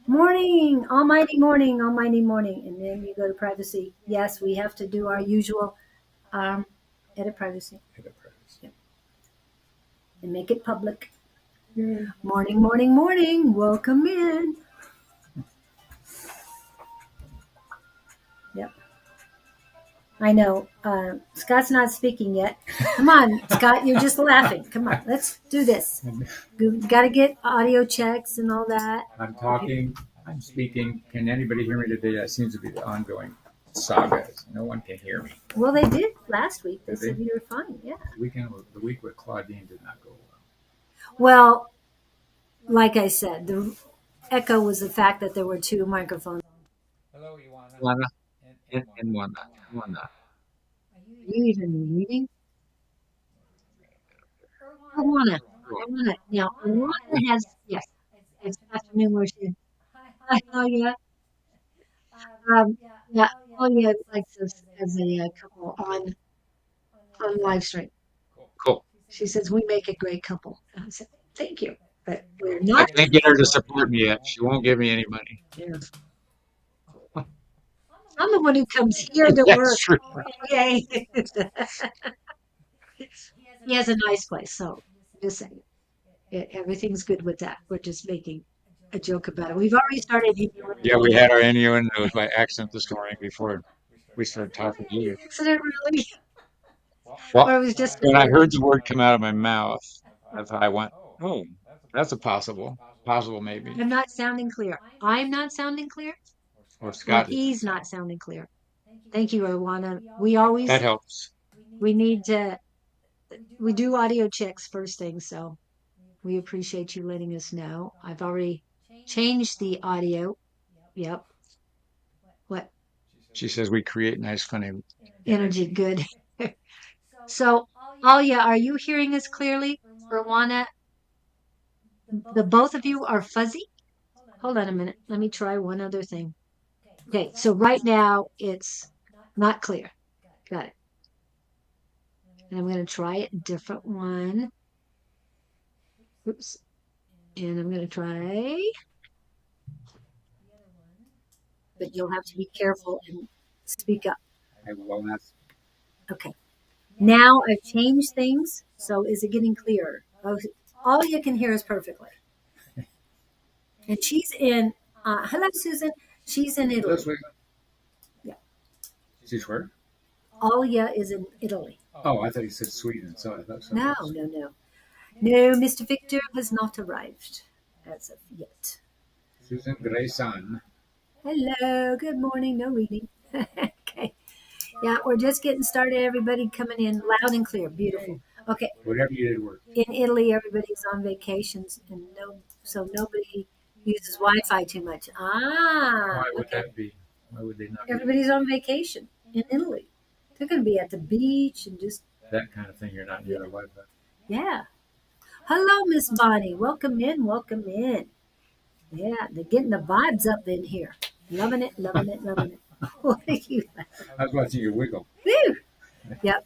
Morning, almighty morning. And then you go to privacy. Yes, we have to do our usual um, edit privacy. Yep. And make it public. Morning, morning, morning. Welcome in. Yep. I know. Scott's not speaking yet. Come on, Scott. You're just laughing. Come on. Let's do this. We got to get audio checks and all that. I'm talking, I'm speaking. Can anybody hear me today? That seems to be the ongoing saga. No one can hear me. Well, they did last week. They Did said they? you were fine. Yeah. The week with Claudine did not go well. Well, like I said, the echo was the fact that there were two microphones. Hello, Iwana. Wanda and Wanda. Wanda. Are you even reading? Alana. Alana. Now, Alana has, yes, it's afternoon where she, oh, yeah. Yeah, oh, yeah, likes us as a couple on live stream. Cool. She says, we make a great couple. I said, thank you. But we're I not. can't get her to support me yet. She won't give me any money. Yeah. I'm the one who comes here to That's work. true. Okay. He has a nice place, so just saying. Everything's good with that. We're just making a joke about it. We've already started. Yeah, we had our innuendos by accident this morning before we started talking to you. Accident, really? Well, Or it was just. when I heard the word come out of my mouth, I thought I went, oh, that's a possible maybe. I'm not sounding clear. I'm not sounding clear. Or Or Scott. he's not sounding clear. Thank you, Rowana. We always. That helps. We need to. We do audio checks first thing, so we appreciate you letting us know. I've already changed the audio. Yep. What? She says we create nice, funny. Energy, good. So, Alia, are you hearing us clearly? Rowana, the both of you are fuzzy? Hold on a minute. Let me try one other thing. Okay, so right now it's not clear. Got it. And I'm going to try a different one. Oops. And I'm going to try. But you'll have to be careful and speak up. I will not. Okay. Now I've changed things. So is it getting clearer? Oh, all you can hear is perfectly. And she's in, hello, Susan. She's in Italy. Yeah. She's where? Alia is in Italy. Oh, I thought you said Sweden. So I thought so. No. No, Mr. Victor has not arrived as of yet. Susan Grayson. Hello, good morning. No reading. Okay. Yeah, we're just getting started. Everybody coming in loud and clear. Beautiful. Okay. Whatever you did work. In Italy, everybody's on vacations, and so nobody uses Wi-Fi too much. Why would that be? Why would they not? Everybody's on vacation in Italy. They're going to be at the beach and just that kind of thing. You're not near the Wi-Fi. Yeah. Hello, Miss Bonnie. Welcome in. Welcome in. Yeah, they're getting the vibes up in here. Loving it. Loving it. Loving it. What are you? I was watching you wiggle. Woo! Yep.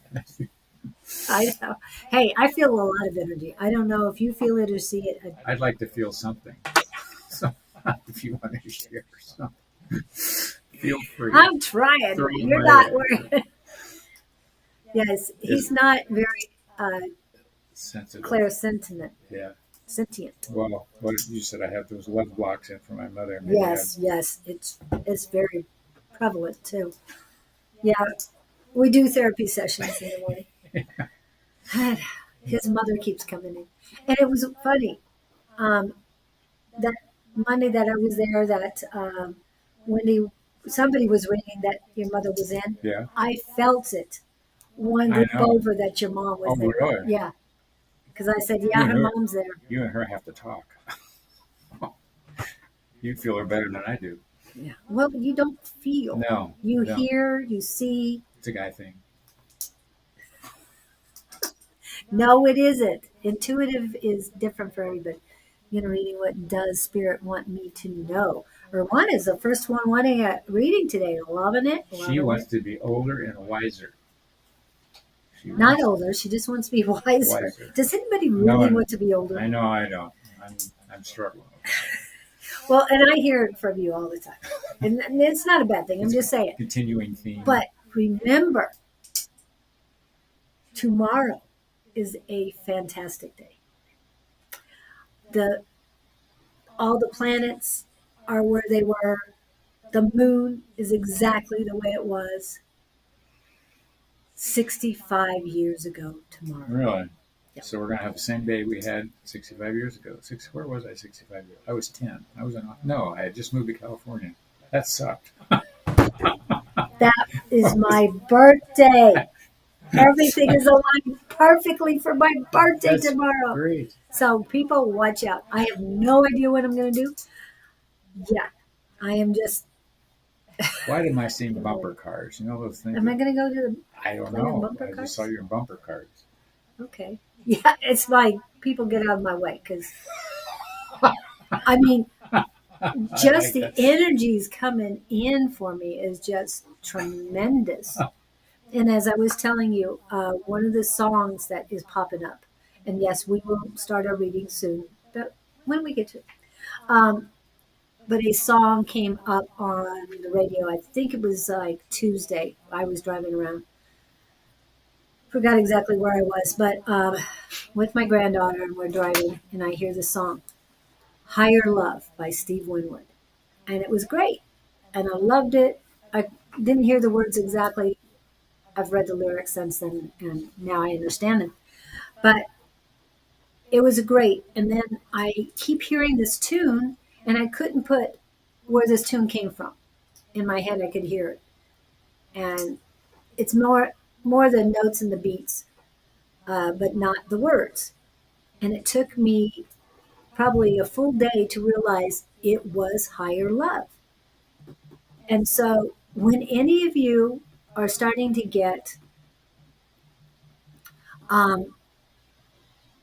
I know. Hey, I feel a lot of energy. I don't know if you feel it or see it. I'd like to feel something. So if you want to share something, feel free. I'm trying. You're not worried. Yes, he's not very sensitive. clairsentient. Yeah. Sentient. Well, what you said, I have those love blocks in for my mother. Maybe yes, it's very prevalent too. Yeah, we do therapy sessions in the morning. Yeah. His mother keeps coming in, and it was funny. That Monday that I was there, that somebody was ringing that your mother was in. Yeah, I felt it. One group over that your mom was there. Really? Yeah. Because I said, yeah, her mom's there. You and her have to talk. You feel her better than I do. Yeah. Well, you don't feel. No. You hear, you see. It's a guy thing. No, it isn't. Intuitive is different for everybody. Reading what does Spirit want me to know? Rowana is the first one wanting a reading today. Loving it. She wants to be older and wiser. Not older. She just wants to be wiser. Does anybody really want to be older? I know I don't. I'm struggling. Well, and I hear it from you all the time. And it's not a bad thing. I'm It's a just saying. continuing theme. But remember, tomorrow is a fantastic day. The all the planets are where they were. The moon is exactly the way it was 65 years ago tomorrow. Really? Yep. So we're going to have the same day we had 65 years ago. Where was I 65 years? I was 10. I was in, no, I had just moved to California. That sucked. That is my birthday. Everything is aligned perfectly for my birthday That's tomorrow. great. So people watch out. I have no idea what I'm going to do. Yeah, I am just. Why am I seeing bumper cars? You know those things? Am I going to go to I don't play in know. bumper I cars? just saw you in bumper cars. Okay. Yeah, it's like people get out of my way because, I mean, just the energies coming in for me is just tremendous. And as I was telling you, one of the songs that is popping up, and yes, we will start our reading soon, but when we get to it. Um, but a song came up on the radio. I think it was like Tuesday. I was driving around. Forgot exactly where I was, but with my granddaughter, and we're driving, and I hear the song "Higher Love" by Steve Winwood, and it was great, and I loved it. I didn't hear the words exactly. I've read the lyrics since then, and now I understand them. But it was great. And then I keep hearing this tune, and I couldn't put where this tune came from. In my head, I could hear it, and it's more the notes and the beats, but not the words. And it took me probably a full day to realize it was higher love. And so, when any of you are starting to um,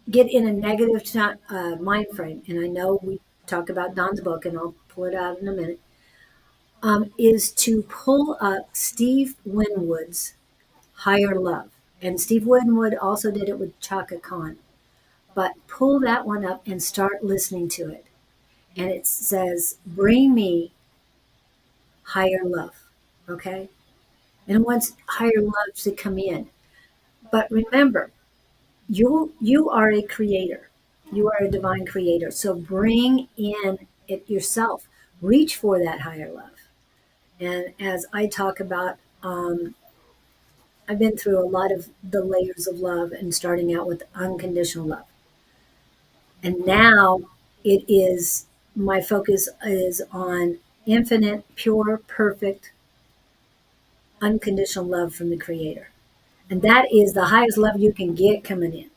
get in a negative mind frame, and I know we talk about Don's book, and I'll pull it out in a minute, is to pull up Steve Winwood's Higher Love. And Steve Winwood also did it with Chaka Khan. But pull that one up and start listening to it. And it says, "Bring me higher love." Okay? And it wants higher love to come in. But remember, you are a creator. You are a divine creator. So bring in it yourself. Reach for that higher love. And as I talk about, I've been through a lot of the layers of love and starting out with unconditional love. And now it is my focus is on infinite, pure, perfect, unconditional love from the creator. And that is the highest love you can get coming in.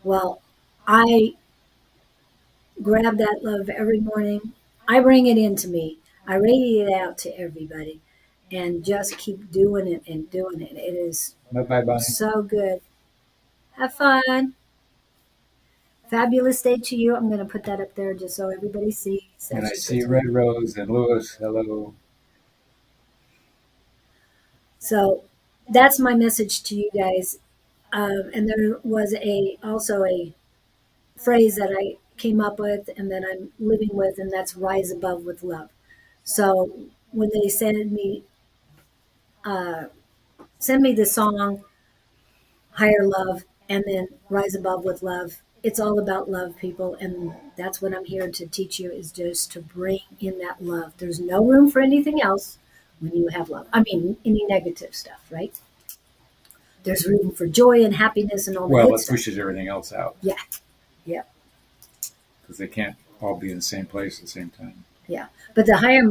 Well, I grab that love every morning. I bring it into me. I radiate it out to everybody and just keep doing it and doing it. It is Bye bye, Bonnie. so good. Have fun. Fabulous day to you. I'm going to put that up there just so everybody sees. And I see Red Rose and Lewis. Hello. So that's my message to you guys. And there was also a phrase that I came up with and that I'm living with, and that's rise above with love. So when they uh, send me the song Higher Love and then Rise Above with Love, it's all about love, people, and that's what I'm here to teach you is just to bring in that love. There's no room for anything else when you have love. I mean, any negative stuff, right? There's room for joy and happiness and all the Well, good it stuff. pushes everything else out. Yeah, yeah, Because they can't all be in the same place at the same time. yeah. But the higher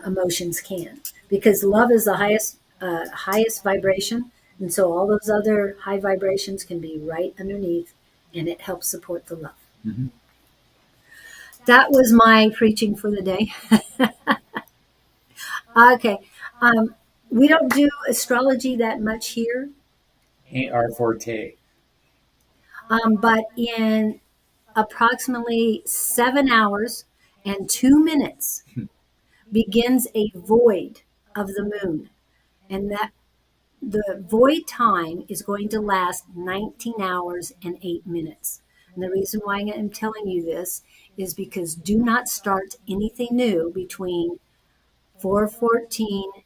emotions can, because love is the highest vibration, and so all those other high vibrations can be right underneath, and it helps support the love. Mm-hmm. That was my preaching for the day. Okay. Um, we don't do astrology that much here, Ain't our forte. but in approximately 7 hours and 2 minutes begins a void of the moon. And that the void time is going to last 19 hours and 8 minutes. And the reason why I'm telling you this is because do not start anything new between 4:14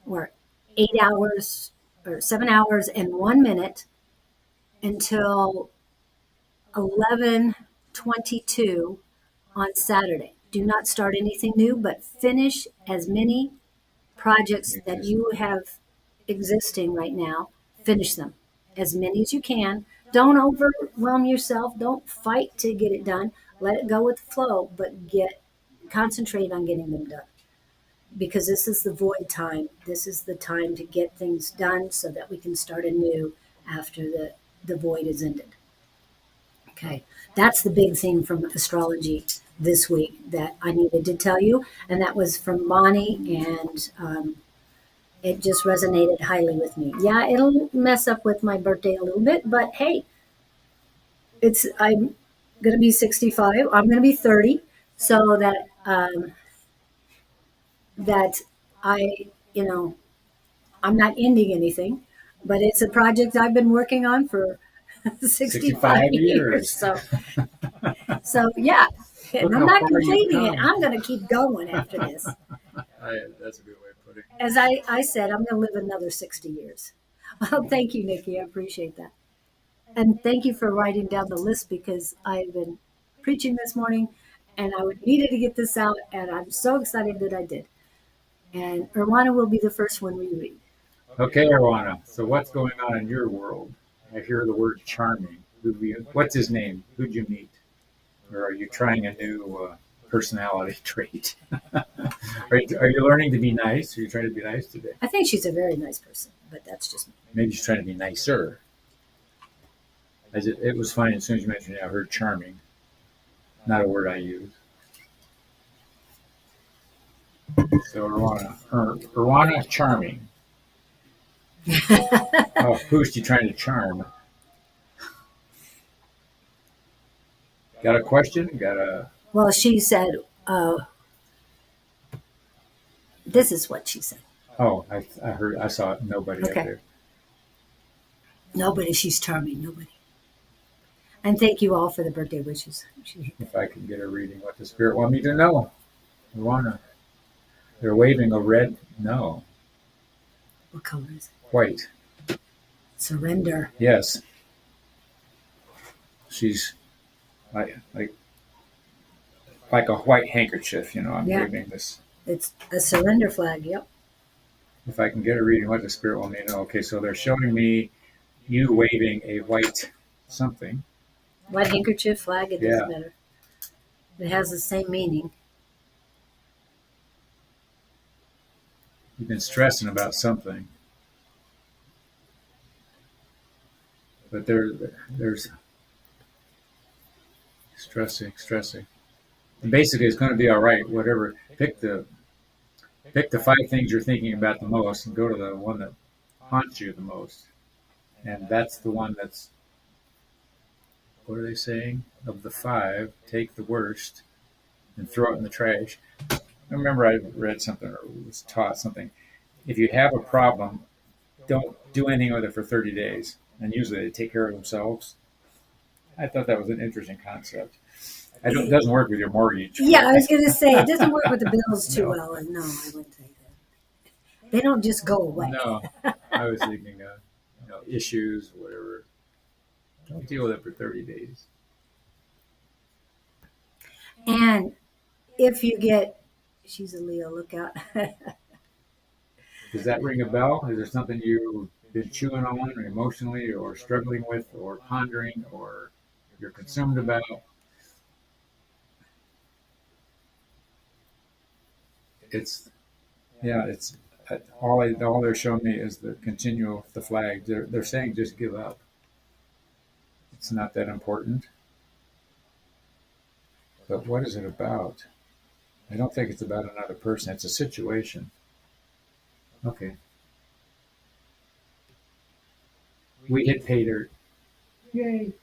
or 8 hours or 7 hours and 1 minute until 11:22 on Saturday. Do not start anything new, but finish as many projects that Existing. you have existing right now. Finish them as many as you can. Don't overwhelm yourself. Don't fight to get it done. Let it go with the flow, but concentrate on getting them done because this is the void time. This is the time to get things done so that we can start anew after the void is ended. Okay, that's the big thing from astrology this week that I needed to tell you, and that was from Bonnie, and it just resonated highly with me. Yeah, it'll mess up with my birthday a little bit, but hey, I'm gonna be 65. I'm gonna be 30, so that I you know I'm not ending anything, but it's a project I've been working on for 65 65 years. years. So yeah, and Look I'm how not far you've completing it. come. I'm going to keep going after this. That's a good way of putting it. As I said, I'm going to live another 60 years. Well, thank you, Nikki. I appreciate that. And thank you for writing down the list because I've been preaching this morning and I needed to get this out. And I'm so excited that I did. And Irwana will be the first one we read. Okay, Arwana. So what's going on in your world? I hear the word charming. What's his name? Who'd you meet? Or are you trying a new personality trait? Are you learning to be nice? Are you trying to be nice today? I think she's a very nice person, but that's just me. Maybe she's trying to be nicer. It was funny as soon as you mentioned it, I heard charming. Not a word I use. So Irwana charming. Oh, who's she trying to charm? Got a question? Got a Well, she said, this is what she said. Oh, I heard. I saw nobody up Okay. there. Nobody, she's charming, nobody. And thank you all for the birthday wishes. If I can get a reading, what the spirit want me to know. Irwana. They're waving a red. No, What color is it? white. Surrender. Yes. She's like a white handkerchief. I'm Yeah. waving this. It's a surrender flag. Yep. If I can get a reading, what the spirit want me to know. Okay, so they're showing me you waving a white something. White handkerchief flag. It doesn't Yeah. matter. It has the same meaning. You've been stressing about something, but there's stressing. And basically, it's going to be all right. Whatever. Pick the 5 things you're thinking about the most, and go to the one that haunts you the most. And that's the one that's. What are they saying? Of the 5, take the worst and throw it in the trash. I remember I read something or was taught something. If you have a problem, don't do anything with it for 30 days. And usually they take care of themselves. I thought that was an interesting concept. It doesn't work with your mortgage. Yeah, I was going to say, it doesn't work with the bills too No. well. And no, I wouldn't say that. They don't just go away. No, I was thinking, issues, whatever. Don't deal with it for 30 days. And if you get, she's a Leo, look out. Does that ring a bell? Is there something you've been chewing on emotionally or struggling with or pondering or you're consumed about? It's all they're showing me is the flag. They're saying just give up. It's not that important. But what is it about? I don't think it's about another person. It's a situation. Okay. We hit pay dirt. Yay.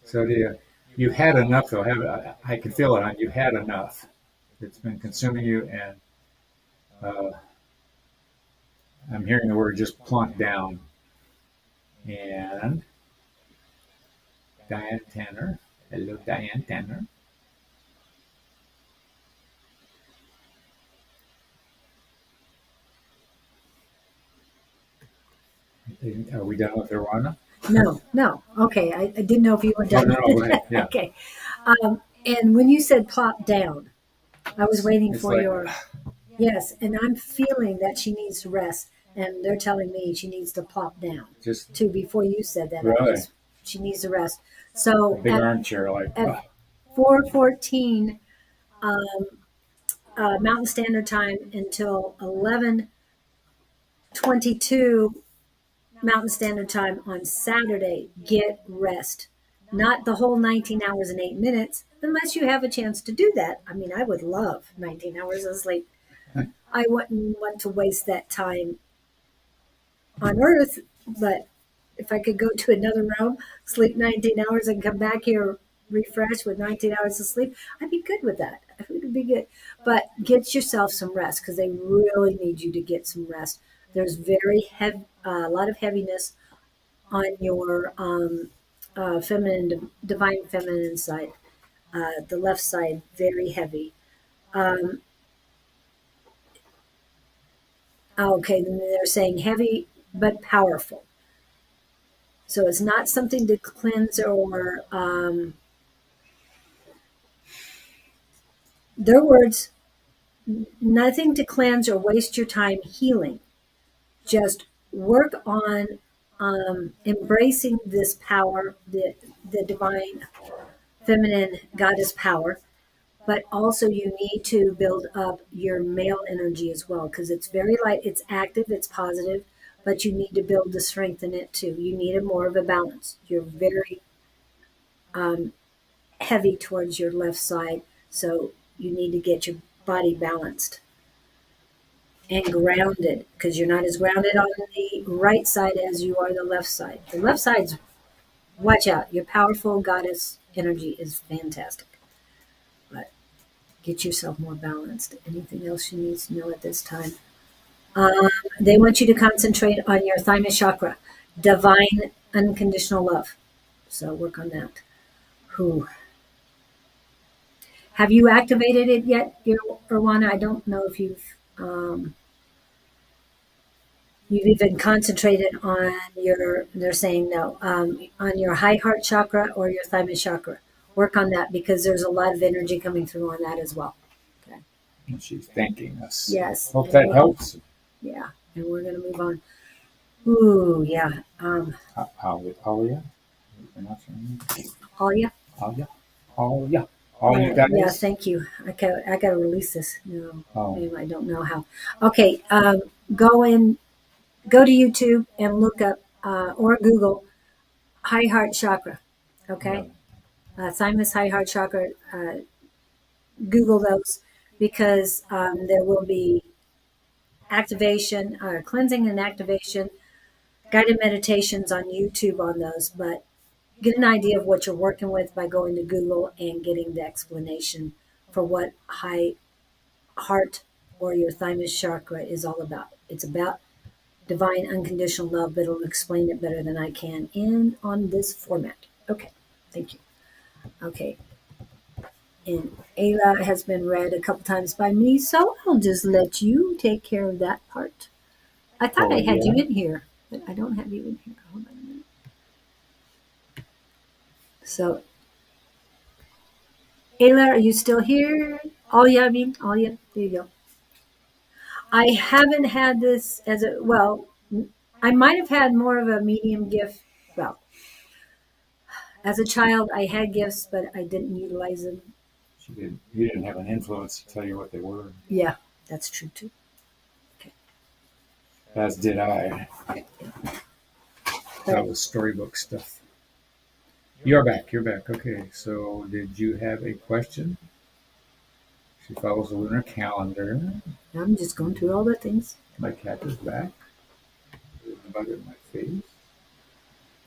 So you've had enough though, haven't I can feel it on you've had enough. It's been consuming you and I'm hearing the word just plunk down. And Diane Tanner. Hello, Diane Tanner. Are we done with Rwanda? No, no. Okay, I didn't know if you were Oh, done. no, no, go ahead. Yeah. Okay. And when you said plop down, I was waiting It's for like, your yes, and I'm feeling that she needs to rest, and they're telling me she needs to plop down just too. Before you said that, I really just she needs to rest. a So big armchair, like, at 4:14 Mountain Standard Time until 11:22 Mountain Standard Time on Saturday, get rest. Not the whole 19 hours and 8 minutes, unless you have a chance to do that. I mean, I would love 19 hours of sleep. I wouldn't want to waste that time on Earth, but if I could go to another realm, sleep 19 hours, and come back here refreshed with 19 hours of sleep, I'd be good with that. It would be good. But get yourself some rest because they really need you to get some rest. There's very heavy, a lot of heaviness on your feminine, divine feminine side. The left side, very heavy. Um, okay, then they're saying heavy but powerful. So it's not something to cleanse or their words, nothing to cleanse or waste your time healing. Just work on embracing this power, the divine feminine goddess power, but also you need to build up your male energy as well because it's very light, it's active, it's positive, but you need to build the strength in it too. You need a more of a balance. You're very um, heavy towards your left side, so you need to get your body balanced and grounded because you're not as grounded on the right side as you are the left side. The left side's watch out. Your powerful goddess energy is fantastic, but get yourself more balanced. Anything else you need to know at this time? They want you to concentrate on your thymus chakra, divine unconditional love. So work on that. Who have you activated it yet, Irwana? I don't know if you've even concentrated on your. They're saying no, on your high heart chakra or your thymus chakra. Work on that because there's a lot of energy coming through on that as well. Okay. and she's thanking us. Yes. Hope that helps. Yeah, and we're gonna move on. Ooh, yeah. Alia? Alia. Alia? Alia? All you Yeah, guys? thank you. I gotta release this. No, Oh, maybe I don't know how. Okay, go in, go to YouTube and look up or Google high heart chakra. Okay, thymus high heart chakra. Google those because there will be activation, cleansing and activation, guided meditations on YouTube on those. But get an idea of what you're working with by going to Google and getting the explanation for what high heart or your thymus chakra is all about. It's about divine unconditional love, but it'll explain it better than I can in on this format. Okay, thank you. Okay, and Ayla has been read a couple times by me, so I'll just let you take care of that part. I thought oh I had you yeah. in here, but I don't have you in here. Hold on a minute. So, Ayla, are you still here? Alia, I mean, Alia, there you go. I haven't had this as a well. I might have had more of a medium gift. Well, as a child, I had gifts, but I didn't utilize them. She didn't. You didn't have an influence to tell you what they were. Yeah, that's true too. Okay. As did I. But That was storybook stuff. You're back. You're back. Okay. So, did you have a question? She follows the lunar calendar. I'm just going through all the things. My cat is back. There's a bug in my face.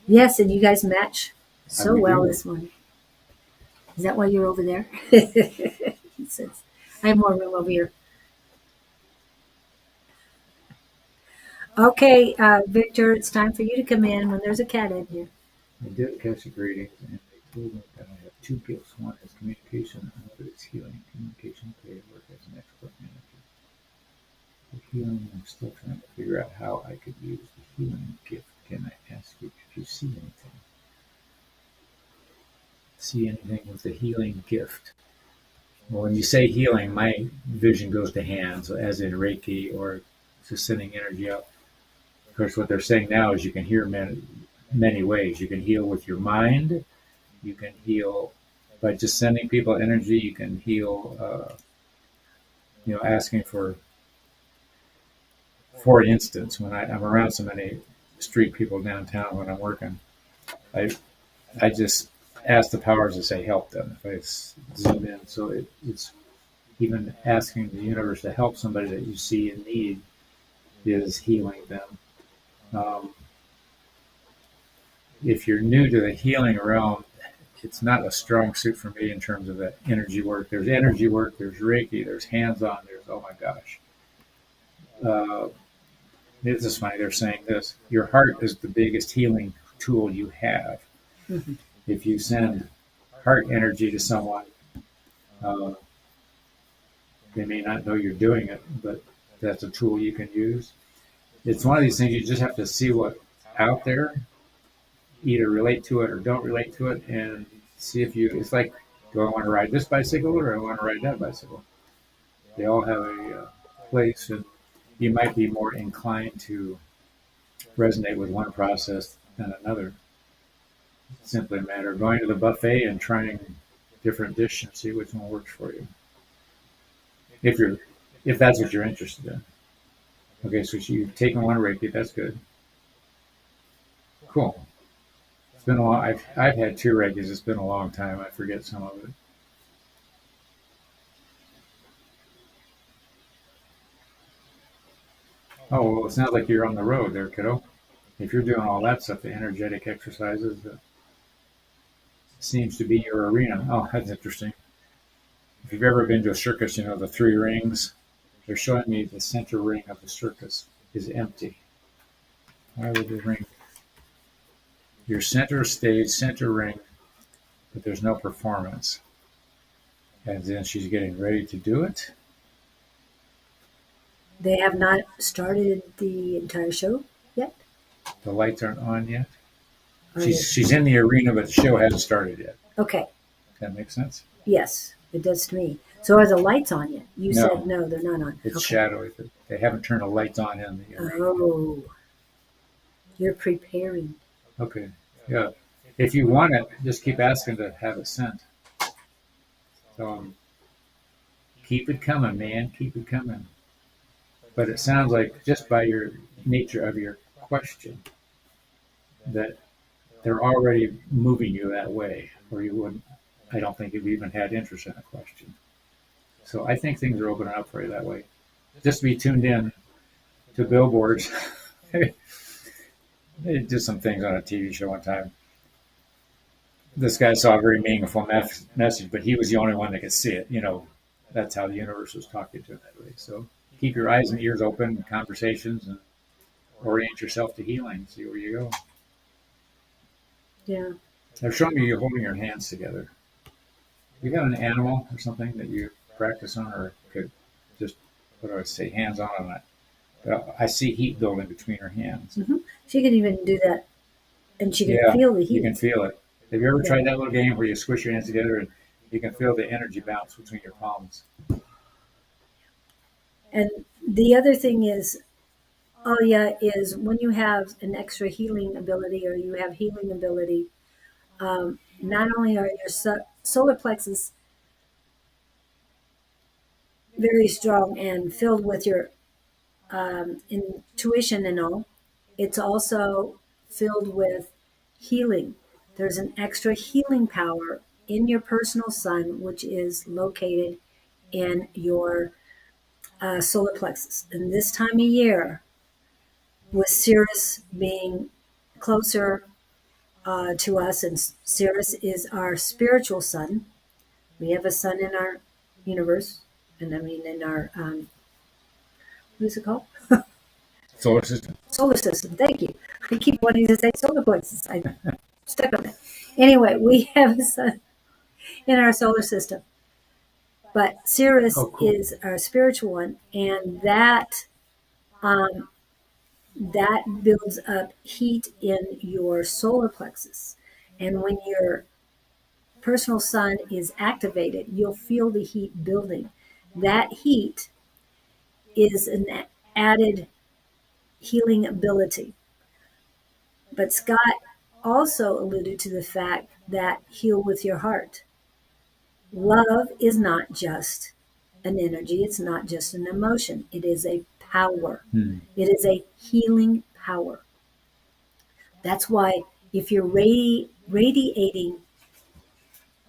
Yes, and you guys match How so do we well do? this morning. Is that why you're over there? He says, I have more room over here. Okay, Victor, it's time for you to come in when there's a cat in here. I did catch the greetings, and they told me that I have two gifts. One is communication, another is healing. Communication, okay, I work as an expert manager. The healing, I'm still trying to figure out how I could use the healing gift. Can I ask you if you see anything? See anything with the healing gift? Well, when you say healing, my vision goes to hands, as in Reiki or just sending energy out. Of course, what they're saying now is you can hear many ways. You can heal with your mind. You can heal by just sending people energy. You can heal, asking for instance, when I'm around so many street people downtown when I'm working, I I just ask the powers to say help them. If I zoom in, so it's even asking the universe to help somebody that you see in need is healing them. Um, if you're new to the healing realm, it's not a strong suit for me in terms of that energy work. There's energy work, there's Reiki, there's hands-on, there's oh my gosh. Uh, this is funny. They're saying this: your heart is the biggest healing tool you have. Mhm. If you send heart energy to someone, uh, they may not know you're doing it, but that's a tool you can use. It's one of these things you just have to see what's out there, either relate to it or don't relate to it, and see if you. It's like, do I want to ride this bicycle or do I want to ride that bicycle? They all have a place, and you might be more inclined to resonate with one process than another. It's simply a matter of going to the buffet and trying different dishes and see which one works for you. If you're, if that's what you're interested in. Okay, so you've taken one Reiki. That's good. Cool. It's been a long. I've had two Reikis. It's been a long time. I forget some of it. Oh well, it sounds like you're on the road there, kiddo. If you're doing all that stuff, the energetic exercises, that seems to be your arena. Oh, that's interesting. If you've ever been to a circus, you know the three rings. They're showing me the center ring of the circus is empty. Why would the ring? Your center stage, center ring, but there's no performance. And then she's getting ready to do it. They have not started the entire show yet. The lights aren't on yet. Are She's in the arena, but the show hasn't started yet. Okay. Does that make sense? Yes, it does to me. So are the lights on yet? You No. said no, they're not on. It's Okay. shadowy. They haven't turned the lights on in the arena. Oh, you're preparing. Okay. Yeah. If you want it, just keep asking to have it sent. So keep it coming, man. Keep it coming. But it sounds like just by your nature of your question that they're already moving you that way, or you wouldn't. I don't think you've even had interest in a question. So I think things are opening up for you that way. Just be tuned in to billboards. They did some things on a TV show one time. This guy saw a very meaningful message, but he was the only one that could see it. You know, that's how the universe was talking to him that way. So keep your eyes and ears open in conversations and orient yourself to healing. See where you go. Yeah. They're showing me you holding your hands together. You got an animal or something that you practice on, or could just, what do I say, hands on it. I see heat building between her hands. She can even do that, and she can Yeah, feel the you heat. can feel it. Have you ever Yeah. tried that little game where you squish your hands together and you can feel the energy bounce between your palms? And the other thing is, oh yeah, is when you have an extra healing ability or you have healing ability, not only are your solar plexus very strong and filled with your intuition and all, it's also filled with healing. There's an extra healing power in your personal sun, which is located in your solar plexus. And this time of year, with Sirius being closer to us, and Sirius is our spiritual sun. We have a sun in our universe, and I mean in our what is it called? Solar system. solar system. Thank you. I keep wanting to say solar plexus. I stuck on that. Anyway, we have a sun in our solar system, but Sirius Oh, cool. is our spiritual one, and um, that builds up heat in your solar plexus. And when your personal sun is activated, you'll feel the heat building. That heat is an added healing ability. But Scott also alluded to the fact that heal with your heart. Love is not just an energy, it's not just an emotion, it is a power. Hmm. It is a healing power. That's why if you're radiating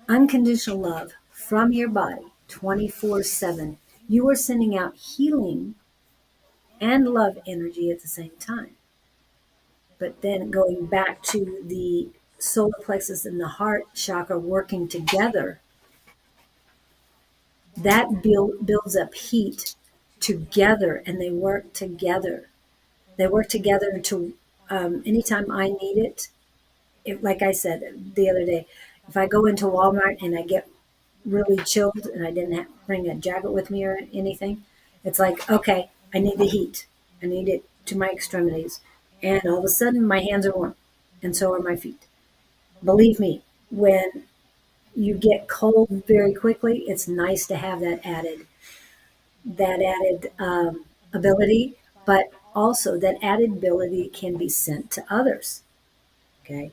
unconditional love from your body 24/7, you are sending out healing and love energy at the same time. But then going back to the solar plexus and the heart chakra working together, that builds up heat together, and they work together. They work together to, anytime I need it, like I said the other day, if I go into Walmart and I get really chilled and I didn't bring a jacket with me or anything, it's like, okay, I need the heat. I need it to my extremities. And all of a sudden, my hands are warm, and so are my feet. Believe me, when you get cold very quickly, it's nice to have that added ability, but also that added ability can be sent to others. Okay.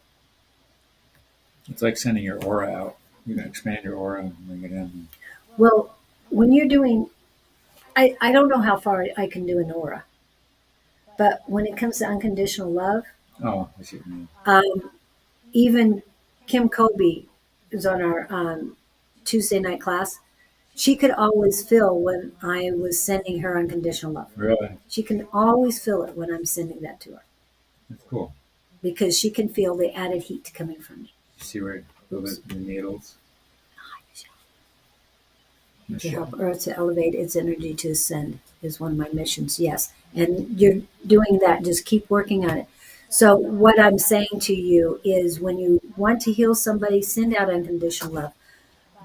It's like sending your aura out. You can expand your aura and bring it in. Well, when you're doing, I don't know how far I can do an aura, but when it comes to unconditional love, Oh, I see what you mean. even Kim Kobe, who's on our Tuesday night class, she could always feel when I was sending her unconditional love. Really? She can always feel it when I'm sending that to her That's cool. because she can feel the added heat coming from me. You see where the needles? To Michelle. help Earth to elevate its energy to ascend is one of my missions. Yes. And you're doing that. Just keep working on it. So, what I'm saying to you is when you want to heal somebody, send out unconditional love.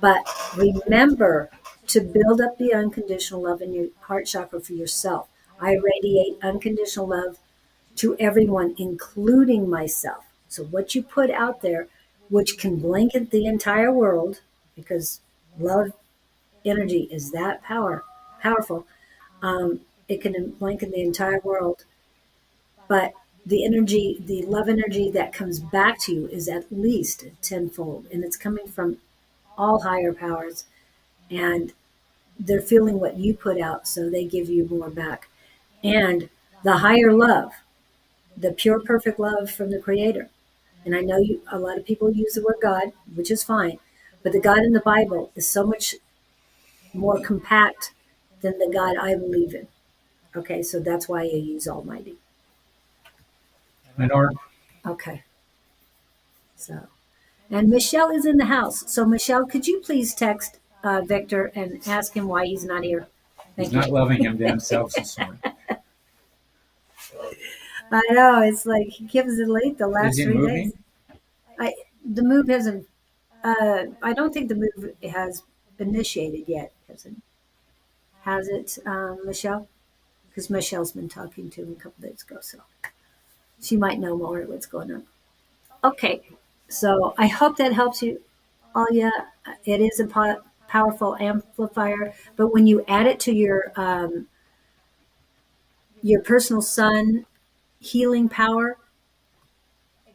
But remember to build up the unconditional love in your heart chakra for yourself. I radiate unconditional love to everyone, including myself. So, what you put out there, which can blanket the entire world, because love energy is that powerful. It can blanket the entire world, but the energy, the love energy that comes back to you is at least tenfold, and it's coming from all higher powers, and they're feeling what you put out, so they give you more back. And the higher love, the pure, perfect love from the Creator. And I know a lot of people use the word God, which is fine, but the God in the Bible is so much more compact than the God I believe in. Okay, so that's why I use Almighty. And Art, Okay, so, and Michelle is in the house. So, Michelle, could you please text Victor and ask him why he's not here? he's Thank you. not loving him damn self this morning. I know, it's like he gives it late the Is last he 3 days. moving? The move hasn't, I don't think the move has been initiated yet. Has it, Michelle? Because Michelle's been talking to him a couple days ago, so she might know more what's going on. Okay, so I hope that helps you, Alia. It is a powerful amplifier, but when you add it to your personal sun healing power,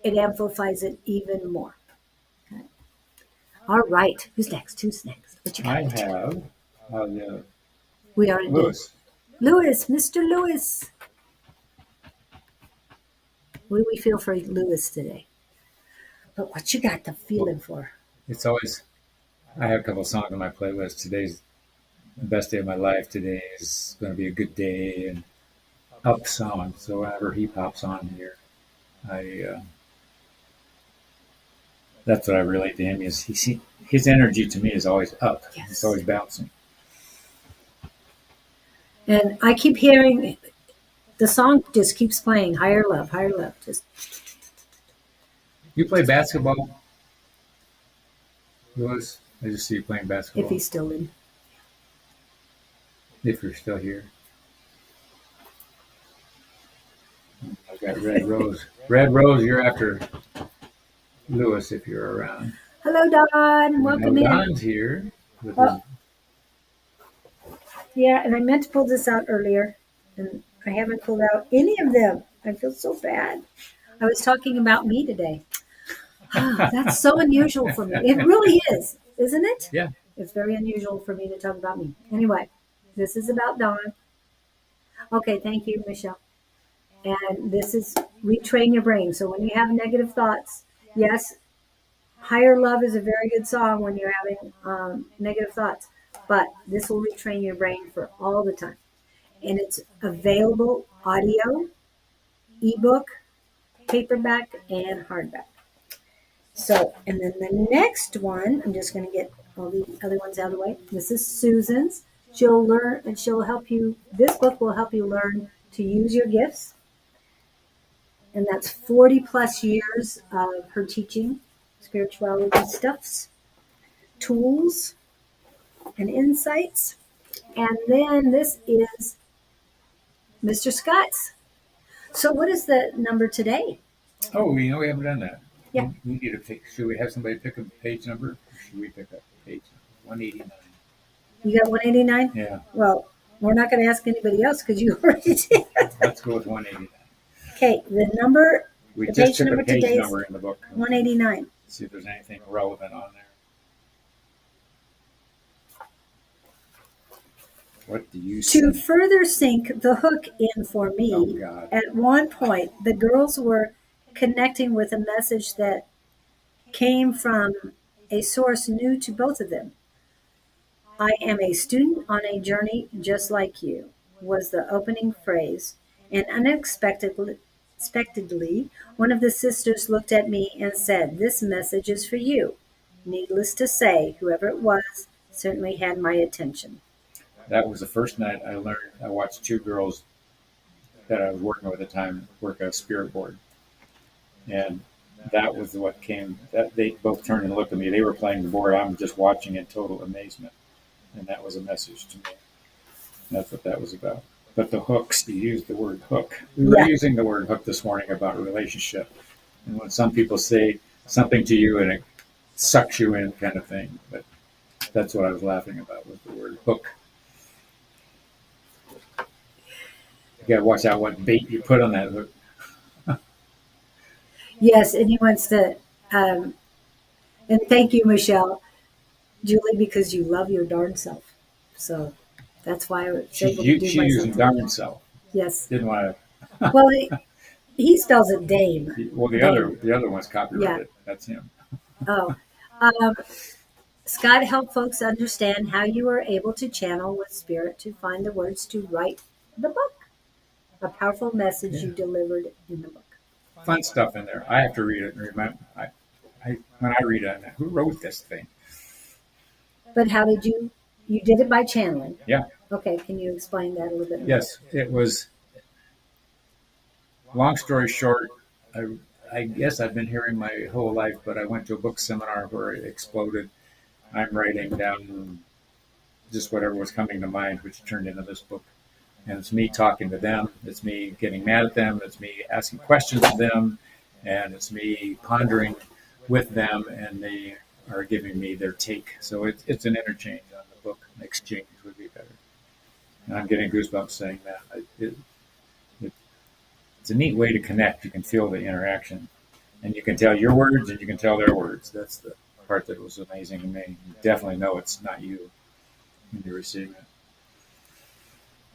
it amplifies it even more. Okay. All right, who's next? Who's next? What you got? I have We already did. Lewis. Lewis, Mr. Lewis. What do we feel for Lewis today? But what you got the feeling for? It's always, I have a couple of songs on my playlist. Today's the best day of my life. Today is going to be a good day and up song. So whenever he pops on here, that's what I relate to him. Is his energy to me is always up. Yes. It's always bouncing. And I keep hearing The song just keeps playing. Higher love, higher love. Just You play basketball, Louis? I just see you playing if basketball. he's still in. If you're still here. I got Red Rose. Red Rose, you're after Louis if you're around. Hello, Don. We know Welcome in. Don's here with his. Oh, yeah, and I meant to pull this out earlier, and I haven't pulled out any of them. I feel so bad. I was talking about me today. Ah, that's so unusual for me. It really is, isn't it? Yeah. It's very unusual for me to talk about me. Anyway, this is about Dawn. Okay, thank you, Michelle. And this is retrain your brain. So when you have negative thoughts, yes, Higher Love is a very good song when you're having negative thoughts, but this will retrain your brain for all the time. And it's available audio, ebook, paperback, and hardback. So, and then the next one, I'm just going to get all the other ones out of the way. This is Susan's. She'll learn and she'll help you. This book will help you learn to use your gifts. And that's 40 plus years of her teaching spirituality stuffs, tools, and insights. And then this is Mr. Scott's. So, what is the number today? Oh, we haven't done that. Yeah. We need to pick. Should we have somebody pick a page number? Or should we pick up page number 189? You got 189? Yeah. Well, we're not going to ask anybody else because you already did. Let's go with 189. Okay, the number, We the just page took number a page today is number in the book. 189. See if there's anything relevant on there. What do you see? To further sink the hook in for Oh, me, God. at one point, the girls were connecting with a message that came from a source new to both of them. I am a student on a journey just like you, was the opening phrase. And unexpectedly, one of the sisters looked at me and said, "This message is for you." Needless to say, whoever it was certainly had my attention. That was the first night I learned. I watched two girls that I was working with at the time work a spirit board. And that was what came. That they both turned and looked at me. They were playing the board. I'm just watching in total amazement. And that was a message to me. That's what that was about. But the hooks, you used the word hook. We were Yeah. using the word hook this morning about relationship. And when some people say something to you and it sucks you in kind of thing. But that's what I was laughing about with the word hook. You got to watch out what bait you put on that hook. Yes, and he wants to, and thank you, Michelle, Julie, because you love your darn self. So that's why I was able to do She my using something. darn self. Yes. Didn't want Well, he spells it Dame. to. Well, Dame. the other one's copyrighted. That's him. Oh. Um, Scott helped folks understand how you were able to channel with spirit to find the words to write the book. A powerful message Yeah. you delivered in the book. Fun stuff in there. I have to read it and remember. When I read it, I'm like, who wrote this thing? But how did you did it by channeling? Yeah. Okay, can you explain that a little bit more? Yes, it was. Long story short, I guess I've been hearing my whole life, but I went to a book seminar where it exploded. I'm writing down just whatever was coming to mind, which turned into this book. And it's me talking to them. It's me getting mad at them. It's me asking questions of them. And it's me pondering with them. And they are giving me their take. So it's an interchange on the book. An exchange would be better. And I'm getting goosebumps saying that. It's a neat way to connect. You can feel the interaction. And you can tell your words and you can tell their words. That's the part that was amazing to me. You definitely know it's not you when you're receiving it.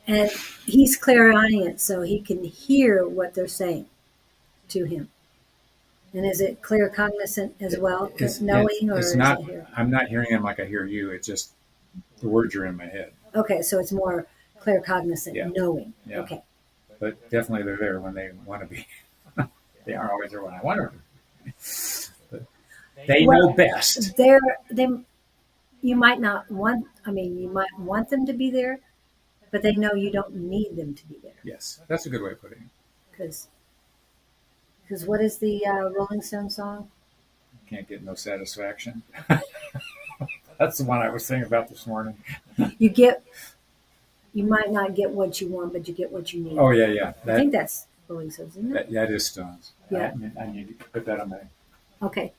And he's clairaudient, so he can hear what they're saying to him. And is it claircognizant as well, knowing, or it's is not. it here? I'm not hearing them like I hear you. It's just the words are in my head. Okay, so it's more claircognizant, Yeah. knowing. Yeah. Okay. But definitely they're there when they want to be. They aren't always there when I want them to be. But they know best. They, you might not want. I mean, you might want them to be there, But they know you don't need them to be there. Yes, that's a good way of putting it. Because what is the Rolling Stone song? Can't get no satisfaction. That's the one I was thinking about this morning. You get, you might not get what you want, but you get what you need. Oh yeah, yeah. I think that's Rolling Stones, isn't it? That is Stones. Yeah. I need to put that on my. Okay.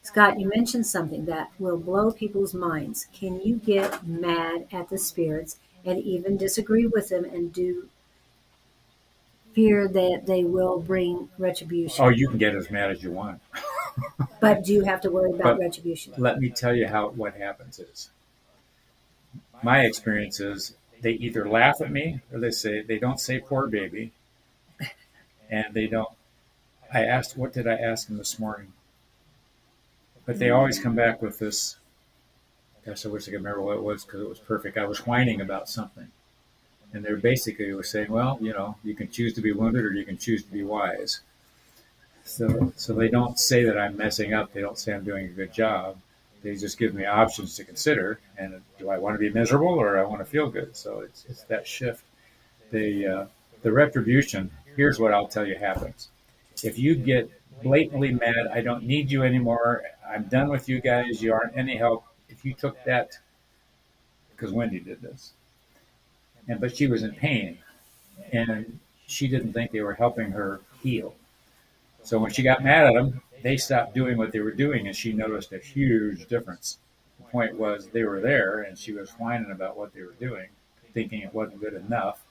Scott, you mentioned something that will blow people's minds. Can you get mad at the spirits and even disagree with them and do fear that they will bring retribution? Oh, you can get as mad as you want. But do you have to worry about But retribution? let me tell you what happens is. My experience is they either laugh at me or they don't say poor baby, and they don't. What did I ask them this morning? But they always come back with this. Gosh, I wish I could remember what it was because it was perfect. I was whining about something, and they basically were saying, "Well, you can choose to be wounded or you can choose to be wise." So they don't say that I'm messing up. They don't say I'm doing a good job. They just give me options to consider. And do I want to be miserable or I want to feel good? So it's that shift. The retribution. Here's what I'll tell you happens. If you get blatantly mad, I don't need you anymore. I'm done with you guys. You aren't any help. If you took that, because Wendy did this, but she was in pain, and she didn't think they were helping her heal. So when she got mad at them, they stopped doing what they were doing, and she noticed a huge difference. The point was they were there, and she was whining about what they were doing, thinking it wasn't good enough.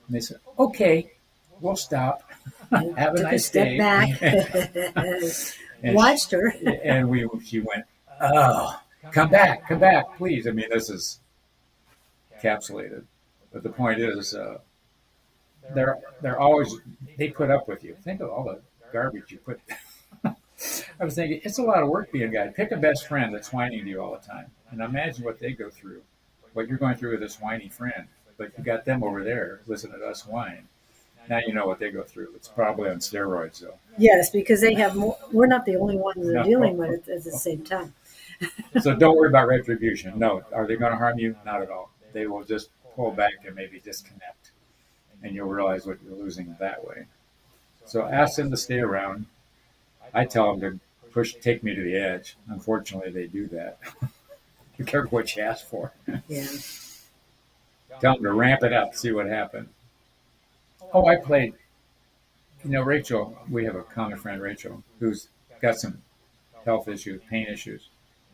And they said, "Okay, we'll stop. Have a Took nice step day." back. And Watched her. she went, "Oh, come back, please." I mean, this is encapsulated, but the point is, they're always they put up with you. Think of all the garbage you put. I was thinking it's a lot of work being a guy. Pick a best friend that's whining to you all the time, and imagine what they go through, what you're going through with this whiny friend. But you got them over there listening to us whine. Now you know what they go through. It's probably on steroids, though. Yes, because they have more. We're not the only ones that are No. dealing with it at the same time. So don't worry about retribution. No, are they going to harm you? Not at all. They will just pull back and maybe disconnect, and you'll realize what you're losing that way. So ask them to stay around. I tell them to take me to the edge. Unfortunately, they do that. Be careful what you ask for. Yeah. Tell them to ramp it up, see what happens. Oh, I played. Rachel, we have a common friend, Rachel, who's got some health issues, pain issues.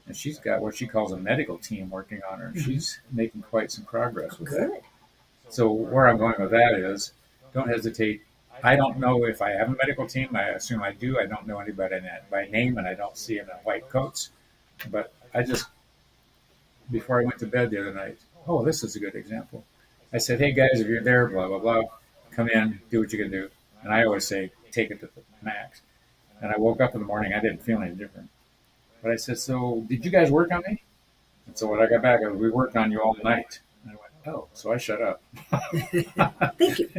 And she's got what she calls a medical team working on her. She's making quite some progress with that. Good. So where I'm going with that is don't hesitate. I don't know if I have a medical team. I assume I do. I don't know anybody by name, and I don't see them in white coats. But before I went to bed the other night, this is a good example. I said, "Hey, guys, if you're there, blah, blah, blah, come in, do what you can do." And I always say, take it to the max. And I woke up in the morning. I didn't feel any different. But I said, "So did you guys work on me?" And so when I got back, we worked on you all night. And I went, "Oh," so I shut up. Thank you.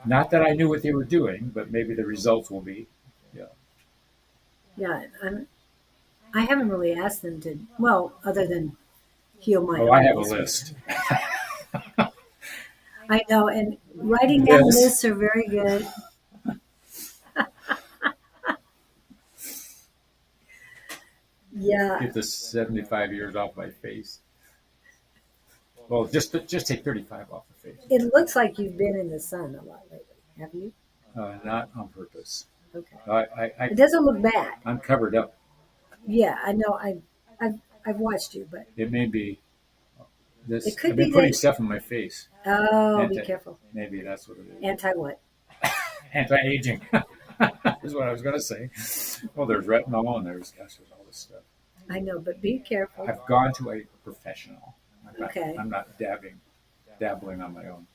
Not that I knew what they were doing, but maybe the results will be. Yeah, I haven't really asked them to. Well, other than heal my. I have a list. I know, and writing down Yes. lists are very good. Yeah. Get the 75 years off my face. Well, just take 35 off the face. It looks like you've been in the sun a lot lately. Have you? Not on purpose. Okay. It doesn't look bad. I'm covered up. Yeah, I know. I've watched you, but It may be this. It could I've been be putting that- stuff in my face. be careful. Maybe that's what it is. Anti what? Anti-aging is what I was going to say. Well, there's retinol and there's all this stuff. I know, but be careful. I've gone to a professional. Okay. I'm not dabbling on my own.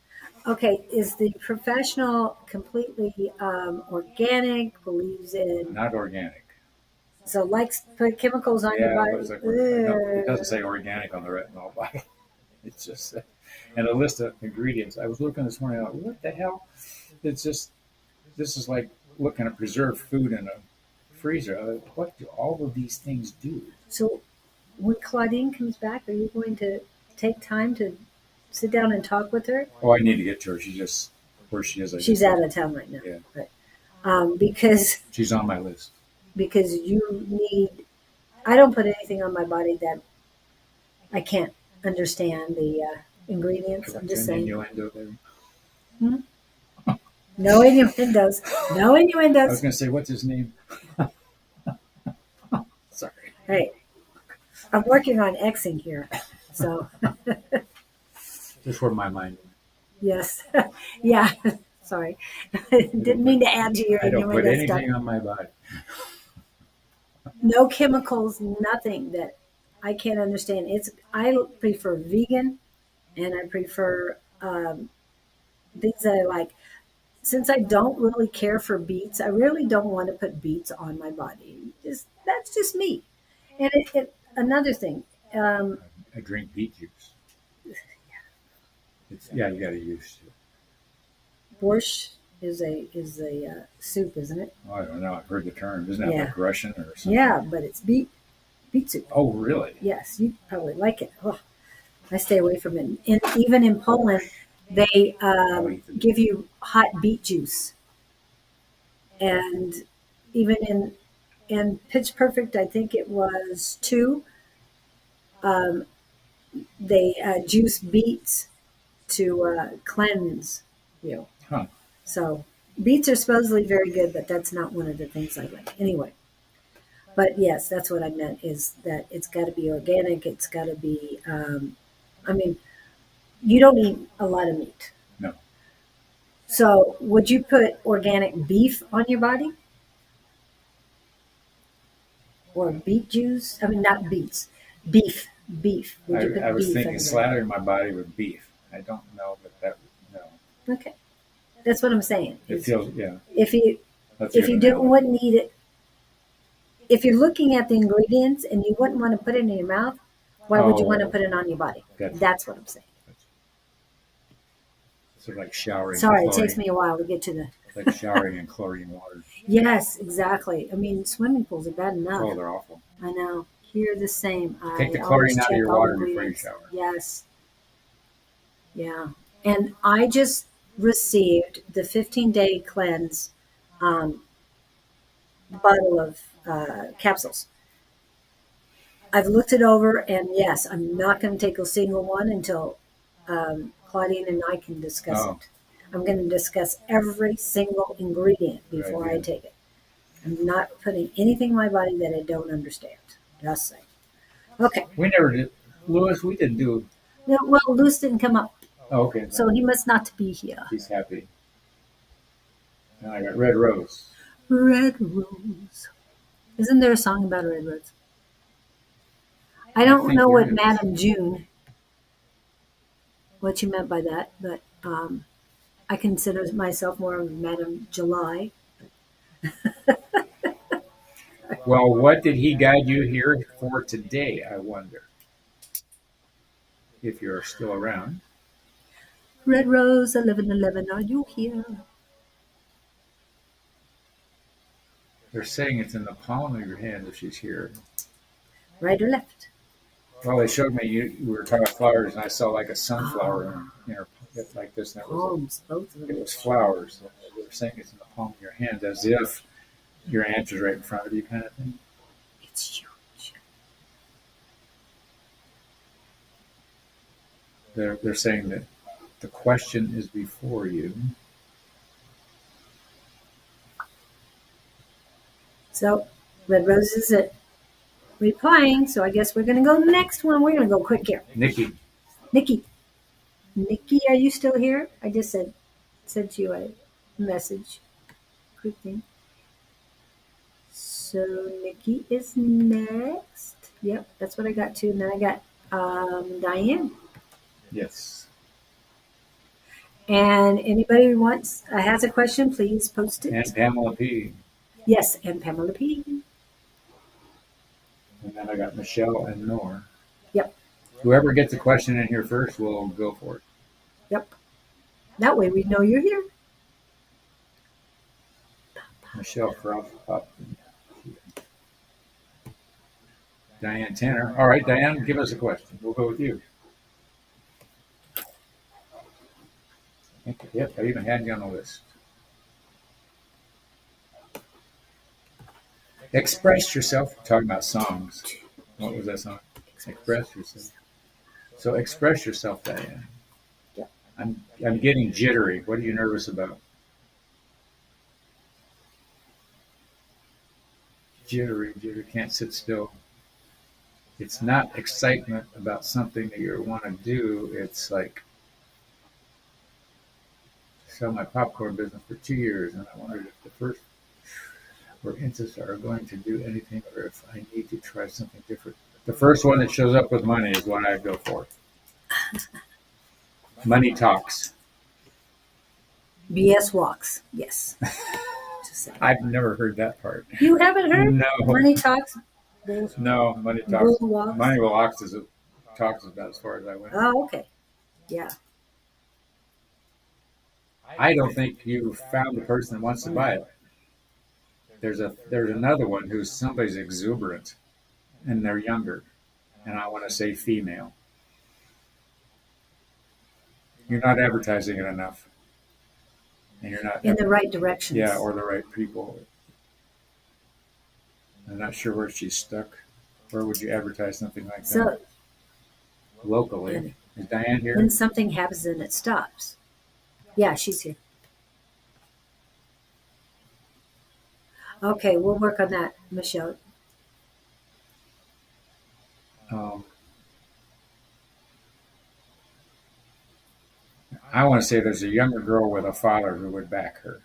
Okay, is the professional completely organic? Believes in Not organic. so likes put chemicals on your Yeah, body? it looks like no, it doesn't say organic on the retinol bottle. It's just and a list of ingredients. I was looking this morning. Like, what the hell? It's just this is like looking at preserved food in a freezer. What do all of these things do? So when Claudine comes back, are you going to take time to sit down and talk with her? Oh, I need to get to her. She's just where she is. I She's just out of town right now. Yeah. But, because She's on my list. you need. I don't put anything on my body that I can't understand the ingredients. I'm just An saying. innuendo there. Hmm? No innuendos. No I was innuendos. going to say, what's his name? Sorry. Hey, I'm working on Xing here. So, Just where my mind went. yes. Yeah. Sorry. Didn't mean to add to your I don't put innuendo stuff. anything on my body. No chemicals, nothing that I can't understand. I prefer vegan, and I prefer things that I like. Since I don't really care for beets, I really don't want to put beets on my body. Just that's just me. And another thing, um, I drink beet juice. Yeah, you got to use it. borscht is a soup, isn't it? Oh, I don't know. I've heard the term. Isn't that Yeah. like Russian or something? Yeah, but it's beet soup. Oh, really? Yes, you probably like it. Oh, I stay away from it. And even in Poland, they give you hot beet juice, and even in Pitch Perfect, I think it was two. Um, they juice beets to cleanse you. Huh. So beets are supposedly very good, but that's not one of the things I like. Anyway, but yes, that's what I meant is that it's got to be organic. It's got to be. I mean, you don't eat a lot of meat. No. So would you put organic beef on your body? Or beet juice? I mean, not beets. Beef. Beef. Would you put I was beef thinking on your slathering my body with beef. I don't know, but no. body? Okay. That's what I'm saying. It feels, yeah. If you That's if the you other don't wouldn't eat it, if you're looking at the ingredients and you wouldn't want to put it in your mouth, why would you want to Oh. put it on your body? Gotcha. That's what I'm saying. Sort of like showering. Sorry, in it takes chlorine. me a while to get to the. Like showering in chlorine water. Yes, exactly. I mean, swimming pools are bad enough. Oh, they're awful. I know. Here, the same. Take the I always chlorine out of check your all water the before you ingredients. shower. Yes. Yeah. And I just received the 15-day cleanse bottle of capsules. I've looked it over, and yes, I'm not going to take a single one until Claudine and I can discuss Oh. it. I'm going to discuss every single ingredient before I idea. take it. I'm not putting anything in my body that I don't understand. Just saying. Okay. We never did. Louis, we didn't do. No, well, Luce didn't come up, Oh, okay. so he must not be here. He's happy. And I got red rose. Red rose. Isn't there a song about a red rose? I don't think know there what is. Madame June, what you meant by that, but I consider myself more of Madame July. Well, what did he guide you here for today, I wonder? If you're still around. Red rose, 1111, are you here? They're saying it's in the palm of your hand if she's here. Right or left? Well, they showed me you were talking about flowers, and I saw like a sunflower in her pocket like this, and Palms, both of it them. was flowers. They were saying it's in the palm of your hand, as if your answer's right in front of you, kind of thing. It's huge. They're saying that the question is before you. So, red rose is it. Replying, so I guess we're going to go to the next one. We're going to go quick here. Nikki, Nikki. Nikki, are you still here? I just sent you a message. Quick thing. So Nikki is next. Yep, that's what I got too. And then I got Diane. yes. And anybody who has a question, please post it. And Pamela P. Yes, and Pamela P. And then I got Michelle and Nor. Yep. Whoever gets a question in here first will go for it. Yep. That way we know you're here. Michelle Frost up. Diane Tanner. All right, Diane, give us a question. We'll go with you. Yep, I even had you on the list. Express yourself. We're talking about songs. What was that song? Express yourself. So express yourself, Diane. Yep. I'm getting jittery. What are you nervous about? Jittery, can't sit still. It's not excitement about something that you want to do. It's like sell my popcorn business for 2 years, and I wondered if the first or instances are going to do anything, or if I need to try something different. The first one that shows up with money is what I go for. Money talks. BS walks. Yes. Just saying. I've never heard that part. You haven't heard? No. Money talks. No, money talks. Bull walks. Money walks is talks about as far as I went. Oh, okay. Yeah. I don't think you found the person that wants to buy it. There's another one who's somebody's exuberant, and they're younger, and I want to say female. You're not advertising it enough, and you're not In the right directions. yeah, or the right people. I'm not sure where she's stuck. Where would you advertise something like that? So Locally, is Diane here? then something happens and it stops. Yeah, she's here. Okay, we'll work on that, Michelle. I want to say there's a younger girl with a father who would back her.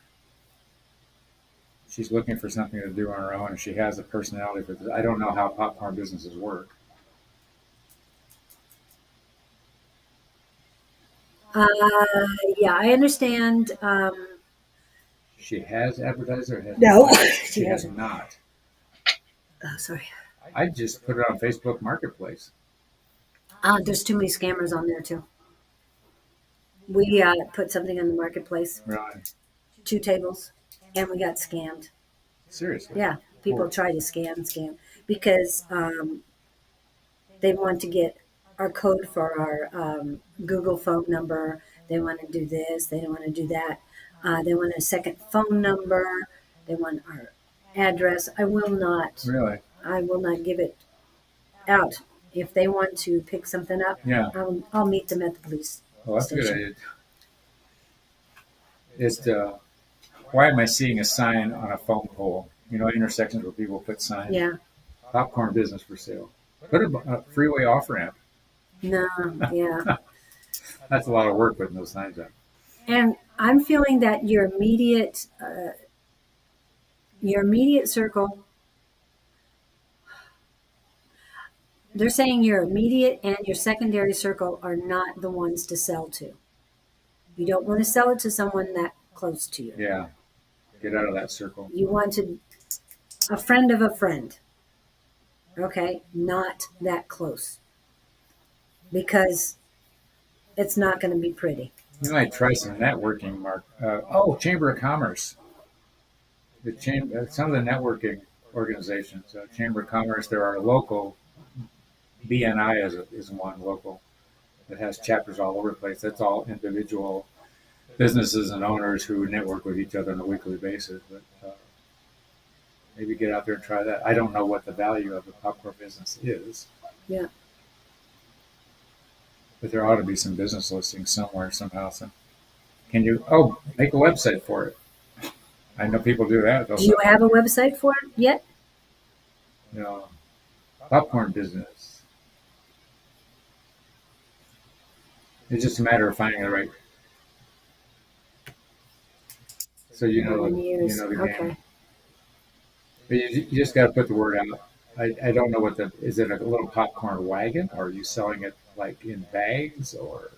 She's looking for something to do on her own, and she has a personality for this. I don't know how popcorn businesses work. Uh, yeah, I understand. She has advertised or has No, not? she She has hasn't. not. Oh, sorry. I just put it on Facebook Marketplace. There's too many scammers on there too. We put something on the marketplace, Really? 2 tables, and we got scammed. Seriously? Yeah, people Or- try to scam because they want to get our code for our Google phone number. They want to do this. They don't want to do that. They want a second phone number. They want our address. Really? I will not give it out. If they want to pick something up, Yeah. I'll meet them at the police. Well, that's a good station. idea. Why am I seeing a sign on a phone pole? You know, intersections where people put signs. Yeah. Popcorn business for sale. Put a freeway off ramp. No. Yeah. That's a lot of work putting those signs up. And I'm feeling that your immediate circle. They're saying your immediate and your secondary circle are not the ones to sell to. You don't want to sell it to someone that close to you. Yeah. Get out of that circle. You want a friend of a friend. Okay? Not that close. Because it's not going to be pretty. You might try some networking, Mark. Chamber of Commerce. Some of the networking organizations, Chamber of Commerce, there are local. BNI is one local that has chapters all over the place. That's all individual businesses and owners who network with each other on a weekly basis. But maybe get out there and try that. I don't know what the value of the popcorn business is. Yeah. But there ought to be some business listings somewhere, somehow. Can you, make a website for it? I know people do that. Do you have a website for it yet? No. Popcorn business. It's just a matter of finding the right. So you know the game. Okay. But you just got to put the word out. I don't know is it a little popcorn wagon, or are you selling it like in bags, or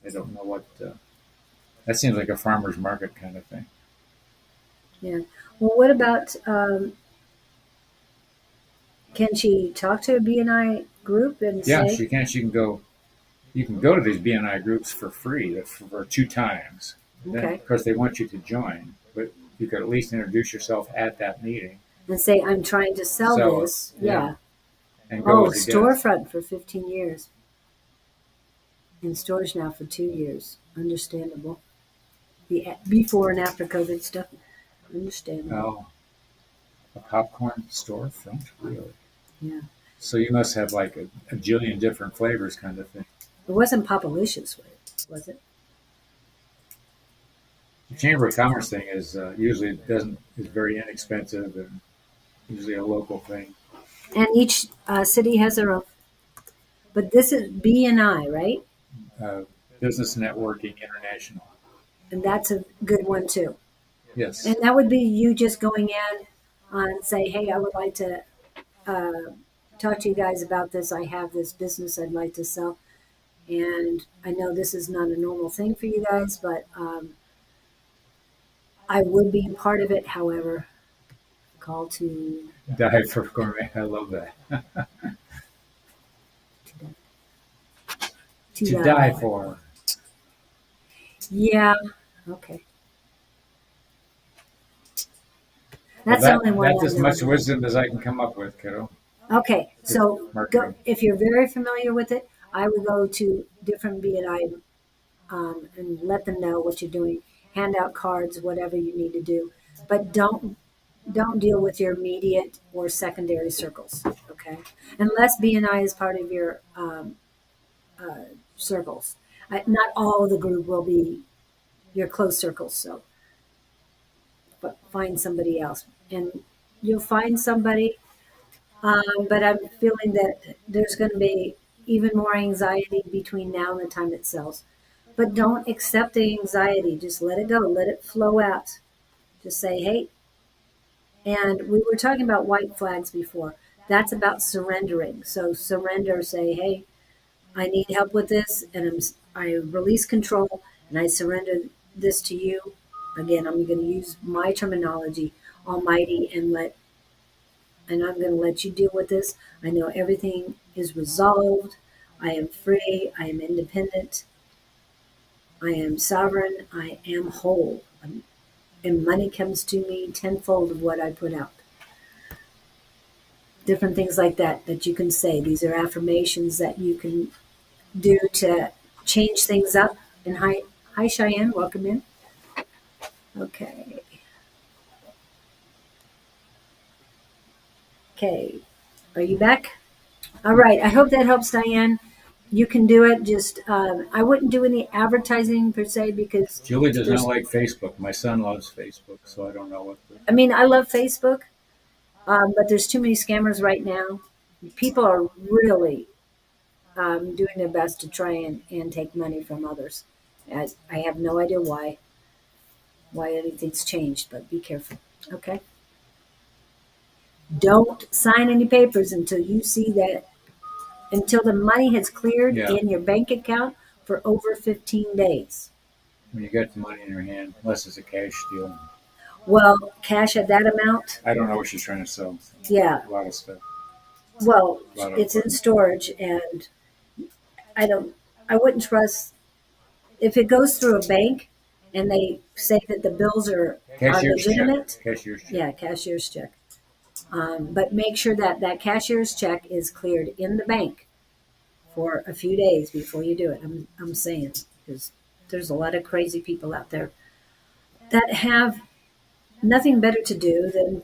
I don't know what. That seems like a farmer's market kind of thing. Yeah. Well, what about? Can she talk to a BNI group and Yeah, say? she can. She can go. You can go to these BNI groups for free for 2 times. Then, Okay. of course, they want you to join, but you could at least introduce yourself at that meeting And say, I'm trying to sell Sell it, this. yeah. Yeah. and go Oh, as a guest. storefront for 15 years. in storage now for 2 years. Understandable. The before and after COVID stuff. Understandable. Oh, a popcorn storefront, really? Yeah. So you must have like a jillion different flavors, kind of thing. It wasn't Popalicious, was it? The Chamber of Commerce thing is usually doesn't is very inexpensive and usually a local thing. And each city has their own. But this is BNI, right? Uh, Business Networking International. And that's a good one too. Yes. And that would be you just going in and say, hey, I would like to uh, talk to you guys about this. I have this business I'd like to sell. And I know this is not a normal thing for you guys, but I would be part of it. However, call to Die for gourmet. I love that. To die for. Yeah. Okay. Well, That's the only one. that's I as know. much wisdom as I can come up with, kiddo. Okay, so Marketing. if you're very familiar with it, I would go to different BNI and let them know what you're doing. Hand out cards, whatever you need to do, but don't deal with your immediate or secondary circles. Okay, unless BNI is part of your circles. Not all of the group will be your close circles. So, but find somebody else, and you'll find somebody. But I'm feeling that there's going to be even more anxiety between now and the time it sells. But don't accept the anxiety. Just let it go. Let it flow out. Just say, hey. And we were talking about white flags before. That's about surrendering. So surrender. Say, hey, I need help with this, and I release control, and I surrender this to you. Again, I'm going to use my terminology, Almighty, and I'm going to let you deal with this. I know everything is resolved. I am free. I am independent. I am sovereign. I am whole. And money comes to me tenfold of what I put out. Different things like that you can say. These are affirmations that you can do to change things up. And hi Cheyenne, welcome in. Okay. Okay. Are you back? All right. I hope that helps, Diane. You can do it. Just I wouldn't do any advertising per se because Julie does there's- not like Facebook. My son loves Facebook, so I don't know what. I mean, I love Facebook, but there's too many scammers right now. People are really doing their best to try and take money from others. I have no idea why anything's changed, but be careful. Okay. Don't sign any papers until you see that, until the money has cleared Yeah. in your bank account for over 15 days. When you get the money in your hand, unless it's a cash deal. Well, cash at that amount, I don't know what she's trying to sell. yeah. A lot of stuff. Well, A lot of it's in equipment. storage, and I wouldn't trust if it goes through a bank and they say that the bills are Cashier's check. legitimate. Cashier's check. Yeah, cashier's check. But make sure that cashier's check is cleared in the bank for a few days before you do it. I'm saying because there's a lot of crazy people out there that have nothing better to do than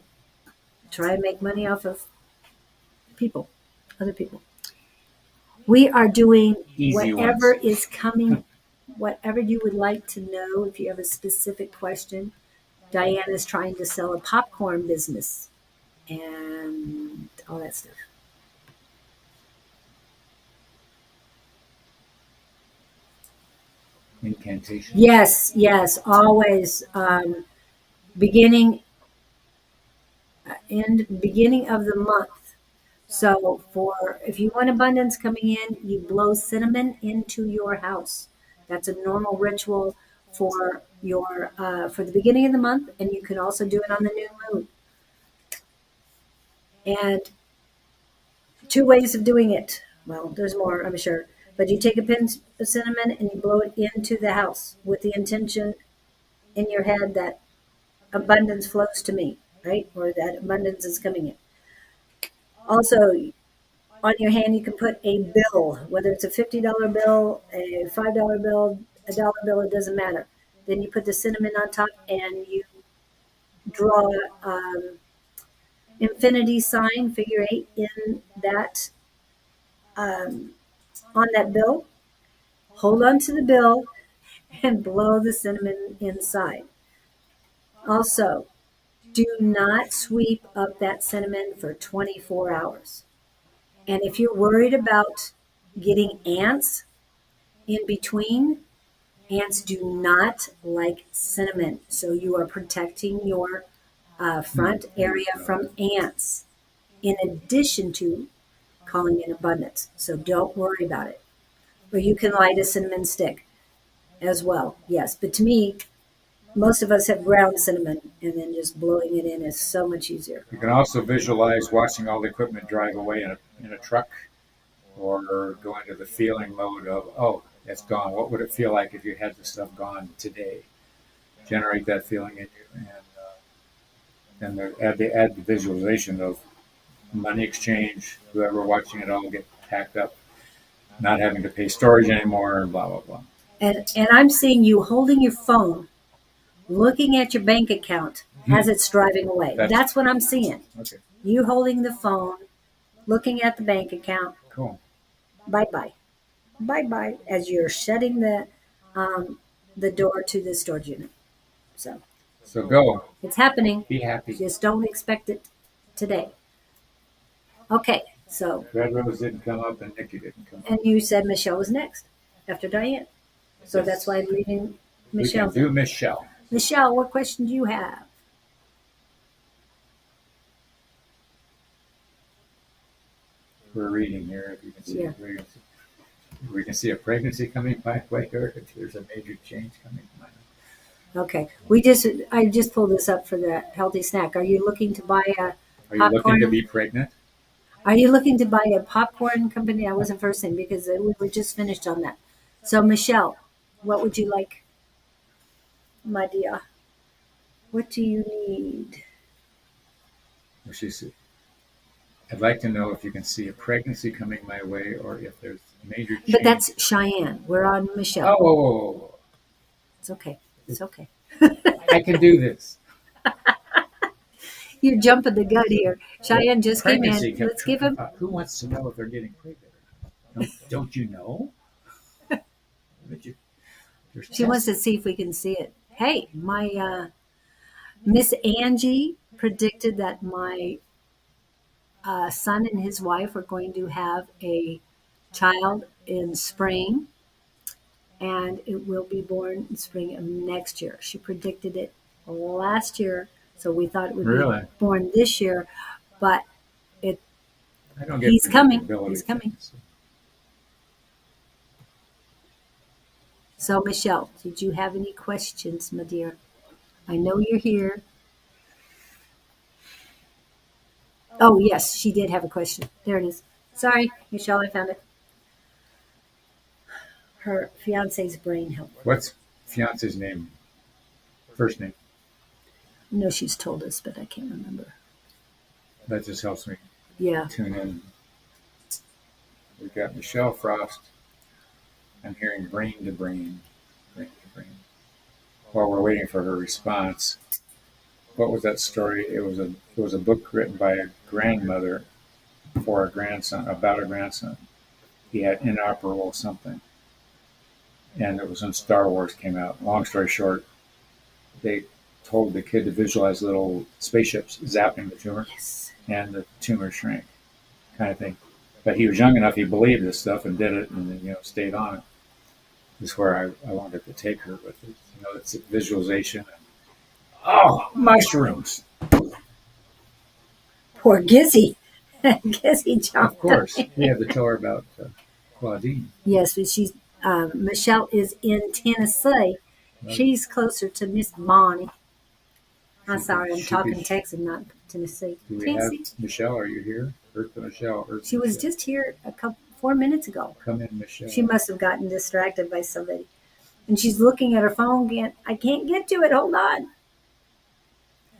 try and make money off of people, other people. We are doing Easy whatever ones. is coming, whatever you would like to know. If you have a specific question, Diane is trying to sell a popcorn business and all that stuff. Incantation. Yes, always. Beginning beginning of the month. So for if you want abundance coming in, you blow cinnamon into your house. That's a normal ritual for your for the beginning of the month, and you can also do it on the new moon. And two ways of doing it. Well, there's more, I'm sure. But you take a pin of cinnamon and you blow it into the house with the intention in your head that abundance flows to me, right? Or that abundance is coming in. Also, on your hand, you can put a bill, whether it's a $50 bill, a $5 bill, a dollar bill, it doesn't matter. Then you put the cinnamon on top and you draw infinity sign, figure eight in that um, on that bill. Hold on to the bill and blow the cinnamon inside. Also, do not sweep up that cinnamon for 24 hours. And if you're worried about getting ants in between, ants do not like cinnamon. So you are protecting your front area from ants in addition to calling in abundance. So don't worry about it. Or you can light a cinnamon stick as well. Yes. But to me, most of us have ground cinnamon and then just blowing it in is so much easier. You can also visualize watching all the equipment drive away in a truck, or go into the feeling mode of, oh, it's gone. What would it feel like if you had the stuff gone today? Generate that feeling in you, and add the visualization of money exchange, whoever watching it all get packed up, not having to pay storage anymore, and blah, blah, blah. And I'm seeing you holding your phone, looking at your bank account as it's driving away. That's what I'm seeing. Okay, You holding the phone, looking at the bank account. cool. Bye bye, bye bye, as you're shutting the door to the storage unit. So So go. it's happening. Be happy. Just don't expect it today. Okay. So Red Rose didn't come up and Nikki didn't come up. and you said Michelle was next after Diane. So Yes. that's why I'm leaving We Michelle. can do Michelle. Michelle, what question do you have? We're reading here. If you can see, Yeah. we can see a pregnancy coming my way, or if there's a major change coming my way. Okay. I just pulled this up for the healthy snack. Are you looking to buy a Are you looking popcorn? to be pregnant? Are you looking to buy a popcorn company? That was the first thing because we were just finished on that. So Michelle, what would you like, my dear? What do you need? Well, she said, I'd like to know if you can see a pregnancy coming my way, or if there's major change. But that's Cheyenne. We're on Michelle. Oh, whoa, whoa, whoa. It's okay. It's okay. I can do this. You're jumping the gun here. Cheyenne just came Pregnancy in. kept Let's give him. coming up. Who wants to know if they're getting pregnant? Don't you know? But there's She wants to see if we can see it. Hey, my Miss Angie predicted that my son and his wife are going to have a child in spring, and it will be born in spring of next year. She predicted it last year, so we thought it would Really? be born this year, but I don't get he's coming. predictability He's coming. things. So, Michelle, did you have any questions, my dear? I know you're here. Oh, yes, she did have a question. There it is. Sorry, Michelle, I found it. Her fiance's brain helped. What's fiance's name? First name. No, she's told us, but I can't remember. That just helps me Yeah. tune in. We've got Michelle Frost. I'm hearing brain to brain, brain to brain. While we're waiting for her response, what was that story? It was a book written by a grandmother for a grandson, about a grandson. He had inoperable something, and it was when Star Wars came out. Long story short, they told the kid to visualize little spaceships zapping the tumor, Yes. and the tumor shrank, kind of thing. But he was young enough; he believed this stuff and did it, and then, stayed on it. This is where I wanted to take her with it. It's visualization. Oh, mushrooms! Poor Gizzy. Gizzy jumped. Of course, we have to tell her about Claudene. Yes, but she's Michelle is in Tennessee. She's closer to Miss Bonnie. I'm sorry, I'm talking Texas, not Tennessee. Do we Tennessee. have Michelle? Are you here? Earth to Michelle. Earth to She was Michelle. just here 4 minutes ago. Come in, Michelle. She must have gotten distracted by somebody. And she's looking at her phone again. I can't get to it. Hold on.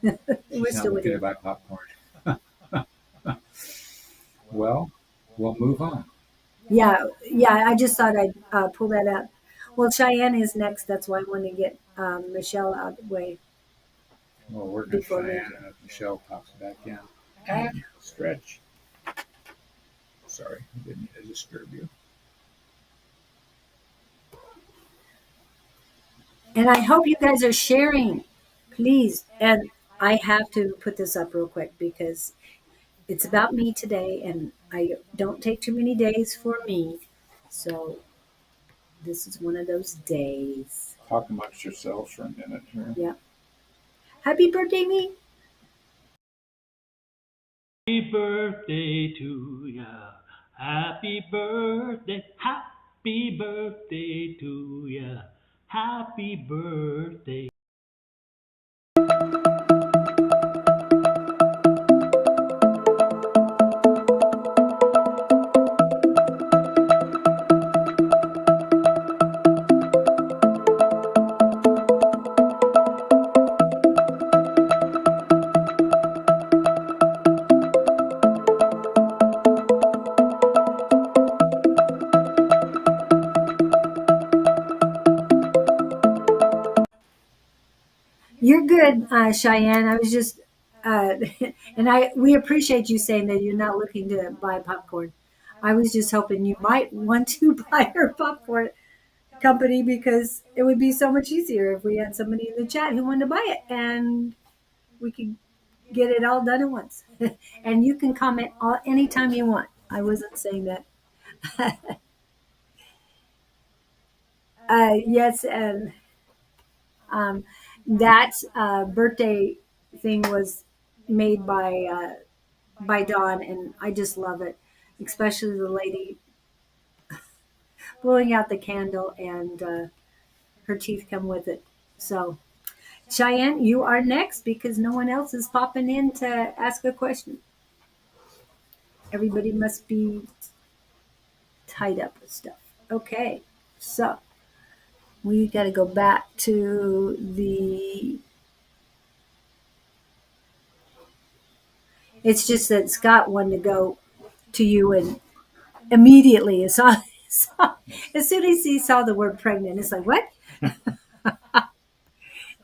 We're She's not still with looking you. to buy popcorn. Well, we'll move on. Yeah, yeah. I just thought I'd pull that up. Well, Cheyenne is next. That's why I want to get Michelle out of the way We'll work on before we. Cheyenne, and if Michelle pops back in. Ah, stretch. Sorry, I didn't mean to disturb you. And I hope you guys are sharing, please. And I have to put this up real quick because it's about me today, and I don't take too many days for me. So this is one of those days. Talk amongst yourselves for a minute here. Yeah. Happy birthday, me. Happy birthday to ya. Happy birthday to ya. Happy birthday. You're good, Cheyenne. I was just, and we appreciate you saying that you're not looking to buy popcorn. I was just hoping you might want to buy her popcorn company because it would be so much easier if we had somebody in the chat who wanted to buy it and we could get it all done at once. And you can comment anytime you want. I wasn't saying that. Yes, and um, that birthday thing was made by Don, and I just love it, especially the lady blowing out the candle, and her teeth come with it. So, Cheyenne, you are next because no one else is popping in to ask a question. Everybody must be tied up with stuff. Okay, so we got to go back to the. It's just that Scott wanted to go to you and immediately as soon as he saw the word pregnant, it's like what?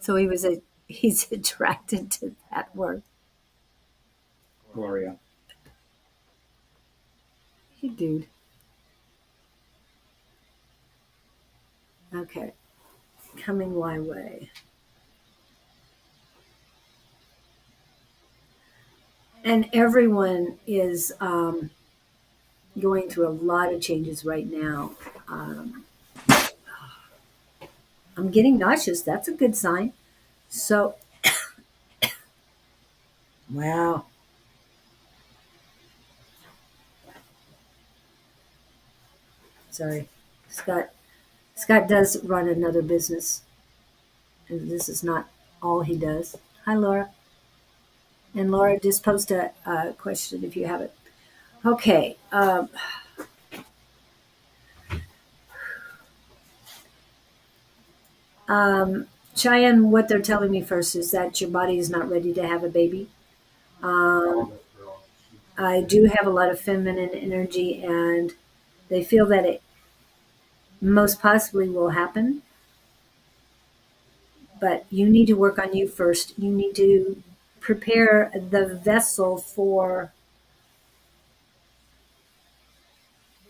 So he's attracted to that word. Gloria. Hey, dude. Okay, coming my way. And everyone is going through a lot of changes right now. I'm getting nauseous. That's a good sign. So, wow. Sorry, Scott. Scott does run another business, and this is not all he does. Hi, Laura. And Laura, just post a question if you have it. Okay. Cheyenne, what they're telling me first is that your body is not ready to have a baby. Um, I do have a lot of feminine energy, and they feel that it most possibly will happen. But you need to work on you first. You need to prepare the vessel for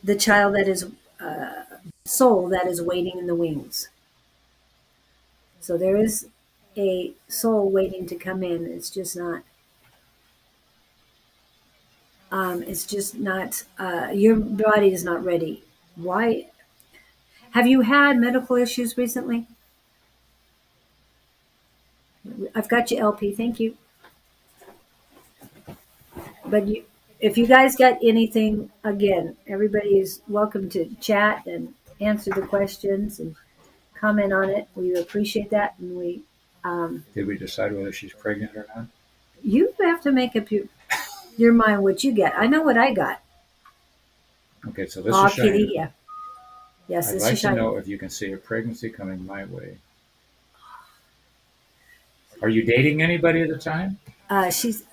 the child that is soul that is waiting in the wings. So there is a soul waiting to come in. It's just not. Your body is not ready. Why? Have you had medical issues recently? I've got you, LP. Thank you. But if you guys got anything, again, everybody is welcome to chat and answer the questions and comment on it. We appreciate that, and Did we decide whether she's pregnant or not? you have to make up your mind what you get. I know what I got. Okay, so this Aw, is Cheyenne. kitty, yeah. Yes, I'd this like is to Cheyenne. know if you can see a pregnancy coming my way. Are you dating anybody at the time? She's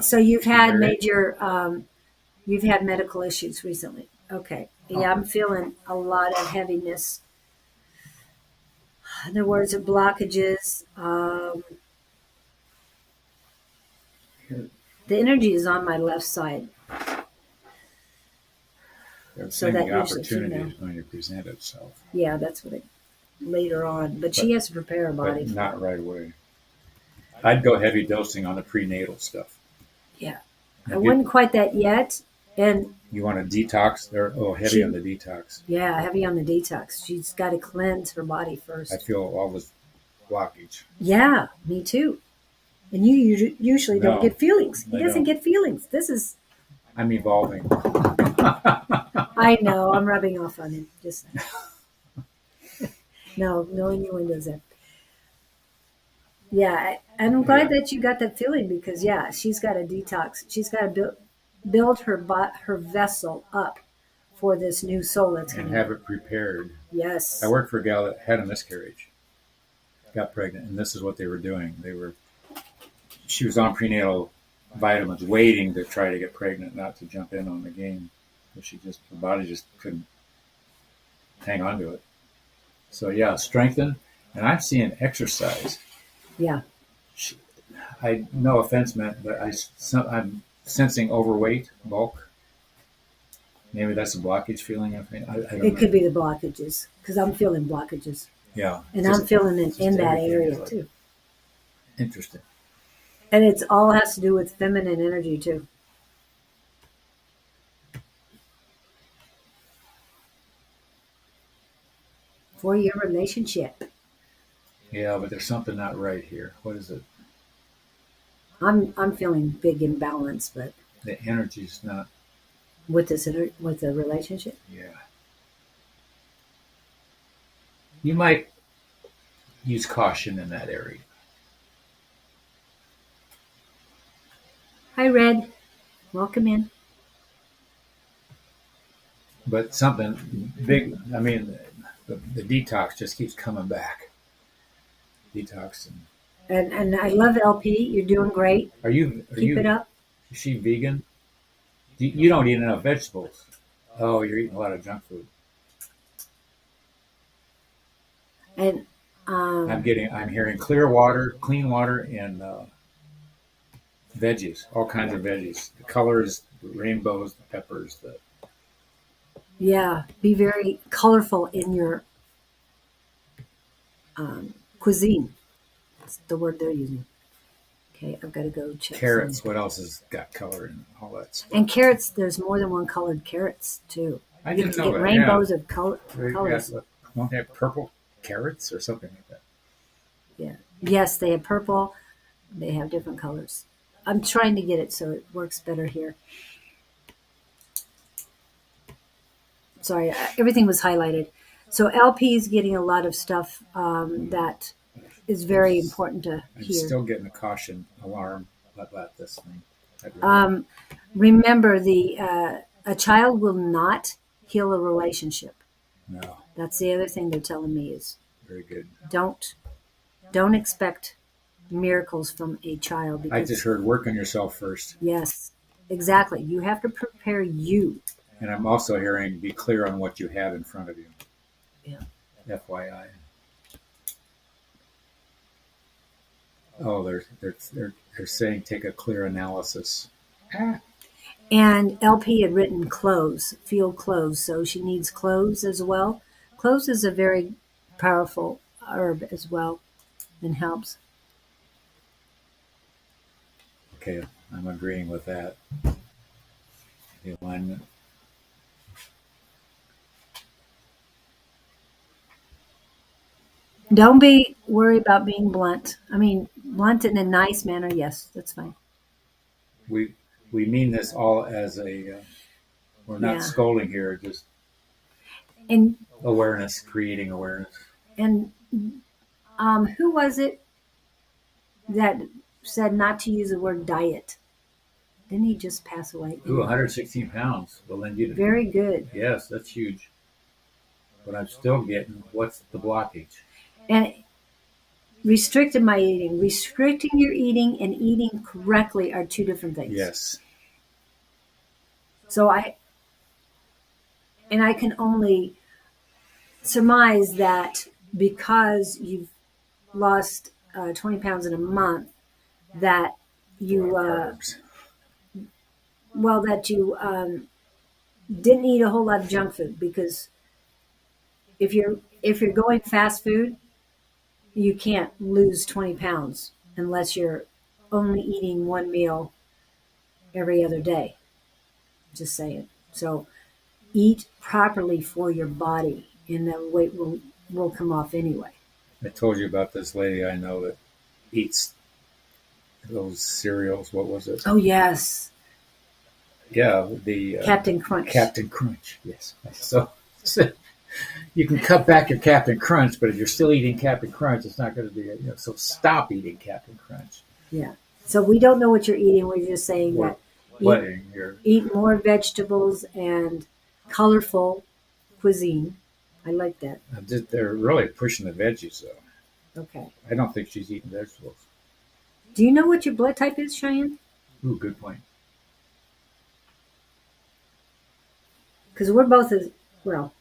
so you've had Married? You've had medical issues recently. Okay. Yeah, I'm feeling a lot of heaviness. There were blockages. The energy is on my left side. They're So saying that the usually opportunity female. is going to present itself, Yeah, that's what it later on. But she but has to prepare her body but for not it. right away. I'd go heavy dosing on the prenatal stuff. Yeah. I And wasn't quite that yet. And you want to detox? They're heavy on she, the detox. yeah, heavy on the detox. She's got to cleanse her body I first. feel all this blockage. Yeah, me too. And you usually don't No, get feelings. He I doesn't don't. get feelings. This is, I'm evolving. I know, I'm rubbing off on him. Just no, no innuendos there. Yeah, and I'm glad Yeah, that you got that feeling because yeah, she's got a detox. She's got to build her vessel up for this new soul that's and coming have in. it prepared. I Yes. worked for a gal that had a miscarriage, got pregnant, and this is what they were doing. She was on prenatal vitamins, waiting to try to get pregnant, not to jump in on the game. But her body just couldn't hang on to it. So yeah, strengthen, and I'm seeing exercise. Yeah. She, no offense meant, but I'm sensing overweight, bulk. Maybe that's a blockage feeling. I don't It know. could be the blockages because I'm feeling blockages, Yeah, and I'm feeling it just in that everything area is like too. interesting. And it's all has to do with feminine energy too. For your relationship. Yeah, but there's something not right here. What is it? I'm feeling big imbalance, but The energy's not. with with the relationship. Yeah, you might use caution in that area. Hi, Red. Welcome in. But something big. I mean, the detox just keeps coming back. Detox. And And I love LP. You're doing great. are you? Are Keep it you? up. Is she vegan? You don't eat enough vegetables. Oh, you're eating a lot of junk food. And I'm hearing clear water, clean water, and veggies, all kinds of veggies. The colors, the rainbows, the peppers. yeah, be very colorful in your cuisine. That's the word they're using. Okay, I've got to go check some. Carrots. What else has got color and all that stuff? And carrots, there's more than one colored carrots too. I You didn't can know get that. Yeah, rainbows of colors. don't they have purple carrots or something like that? Yeah. Yes, they have purple. They have different colors. I'm trying to get it so it works better here. Sorry, everything was highlighted. So LP is getting a lot of stuff that is very important to I'm hear. still getting a caution alarm about this thing. Um, remember, a child will not heal a relationship. No, That's the other thing they're telling me is very good. don't expect miracles from a child I because just heard work on yourself first, yes, exactly. You have to prepare you. and I'm also hearing be clear on what you have in front of you. Yeah. FYI. Oh, they're saying take a clear analysis. And LP had written cloves, field cloves, so she needs cloves as well. Cloves is a very powerful herb as well and helps. Okay, I'm agreeing with that. The alignment. Don't be worried about being blunt. I mean, blunt in a nice manner. Yes, that's fine. We we mean this all as a. We're not Yeah. scolding here. Just And awareness, creating awareness. and who was it that said not to use the word diet? Didn't he just pass away? Ooh, 116 pounds will lend you to. Very good. Yes, that's huge. But I'm still getting what's the blockage? And restricted my eating. Restricting your eating and eating correctly are two different things. Yes. So I can only surmise that because you've lost 20 pounds in a month, that you, Carbs. well, that you didn't eat a whole lot of junk food because if you're going fast food, you can't lose 20 pounds unless you're only eating one meal every other day. Just saying. So eat properly for your body, and the weight will come off anyway. I told you about this lady I know that eats those cereals. What was it? Oh yes, Yeah, the Captain Crunch. Captain Crunch. Yes. So you can cut back your Captain Crunch, but if you're still eating Captain Crunch, it's not going to be. So stop eating Captain Crunch. Yeah. So we don't know what you're eating. We're just saying What? that What? eat, eat more vegetables and colorful cuisine. I like that. They're really pushing the veggies, though. Okay. I don't think she's eating vegetables. Do you know what your blood type is, Cheyenne? Ooh, good point. Because we're both as well,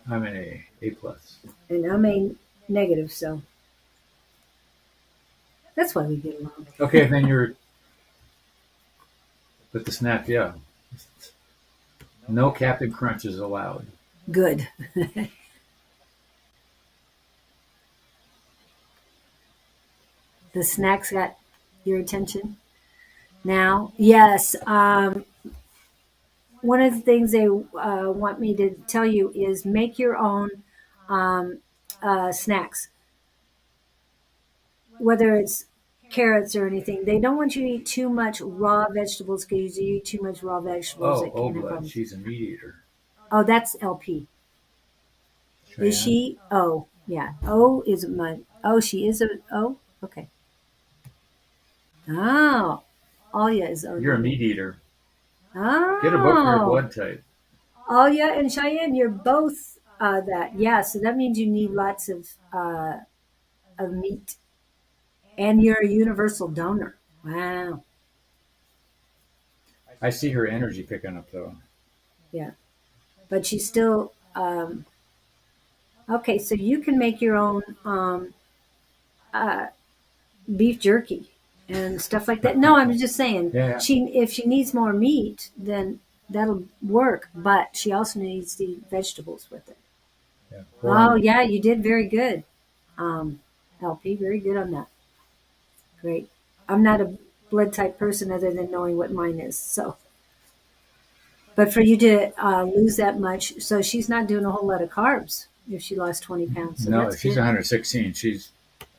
I'm an A plus. and I'm a negative, so that's why we get along. Okay, then you're. But the snap, yeah. No Captain Crunch is allowed. Good. The snacks got your attention now. Yes. One of the things they want me to tell you is make your own snacks, whether it's carrots or anything. They don't want you to eat too much raw vegetables because you eat too much raw vegetables. Oh, It oh, can have blood. problems. She's a meat eater. Oh, that's LP. Is Cheyenne? she? Oh, yeah. O is my. Oh, she is a O. Okay. Oh, Alia is O. You're a meat eater. Oh. Get a book for your blood type. Alia and Cheyenne, you're both that. Yeah, so that means you need lots of meat, and you're a universal donor. Wow. I see her energy picking up, though. Yeah, but she's still. Okay, so you can make your own uh, beef jerky and stuff like that. No, I'm just saying Yeah. if she needs more meat, then that'll work. But she also needs to eat vegetables with it. Yeah. Oh yeah, you did very good, LP. Very good on that. Great. I'm not a blood type person other than knowing what mine is. So, but for you to lose that much, so she's not doing a whole lot of carbs if she lost 20 pounds. So No, that's she's good. 116.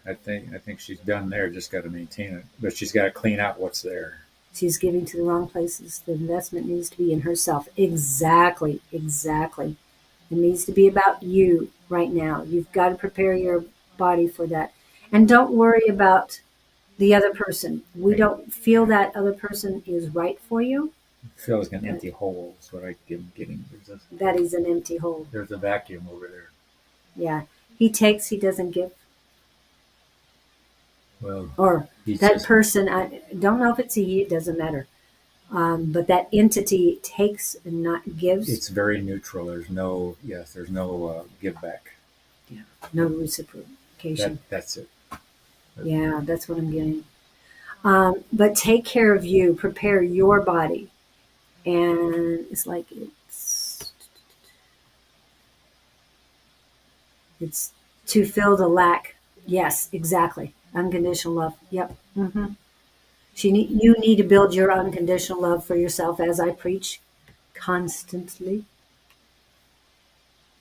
I think she's done there. Just got to maintain it, but she's got to clean out what's there. She's giving to the wrong places. The investment needs to be in herself. Exactly. Exactly. It needs to be about you right now. You've got to prepare your body for that. And don't worry about the other person. We don't feel that other person is right for you. It feels like an empty hole. Is what I'm getting. That is an empty hole. There's a vacuum over there. Yeah. He takes, he doesn't give. Well, Or he's that just, person, I don't know if it's he, it doesn't matter. But that entity takes and not gives. it's very neutral. There's no give back. No reciprocation. That's it. Yeah, that's what I'm getting. But take care of you, prepare your body. And it's like it's to fill the lack. Yes, exactly. Unconditional love. Yep. You need to build your unconditional love for yourself, as I preach constantly.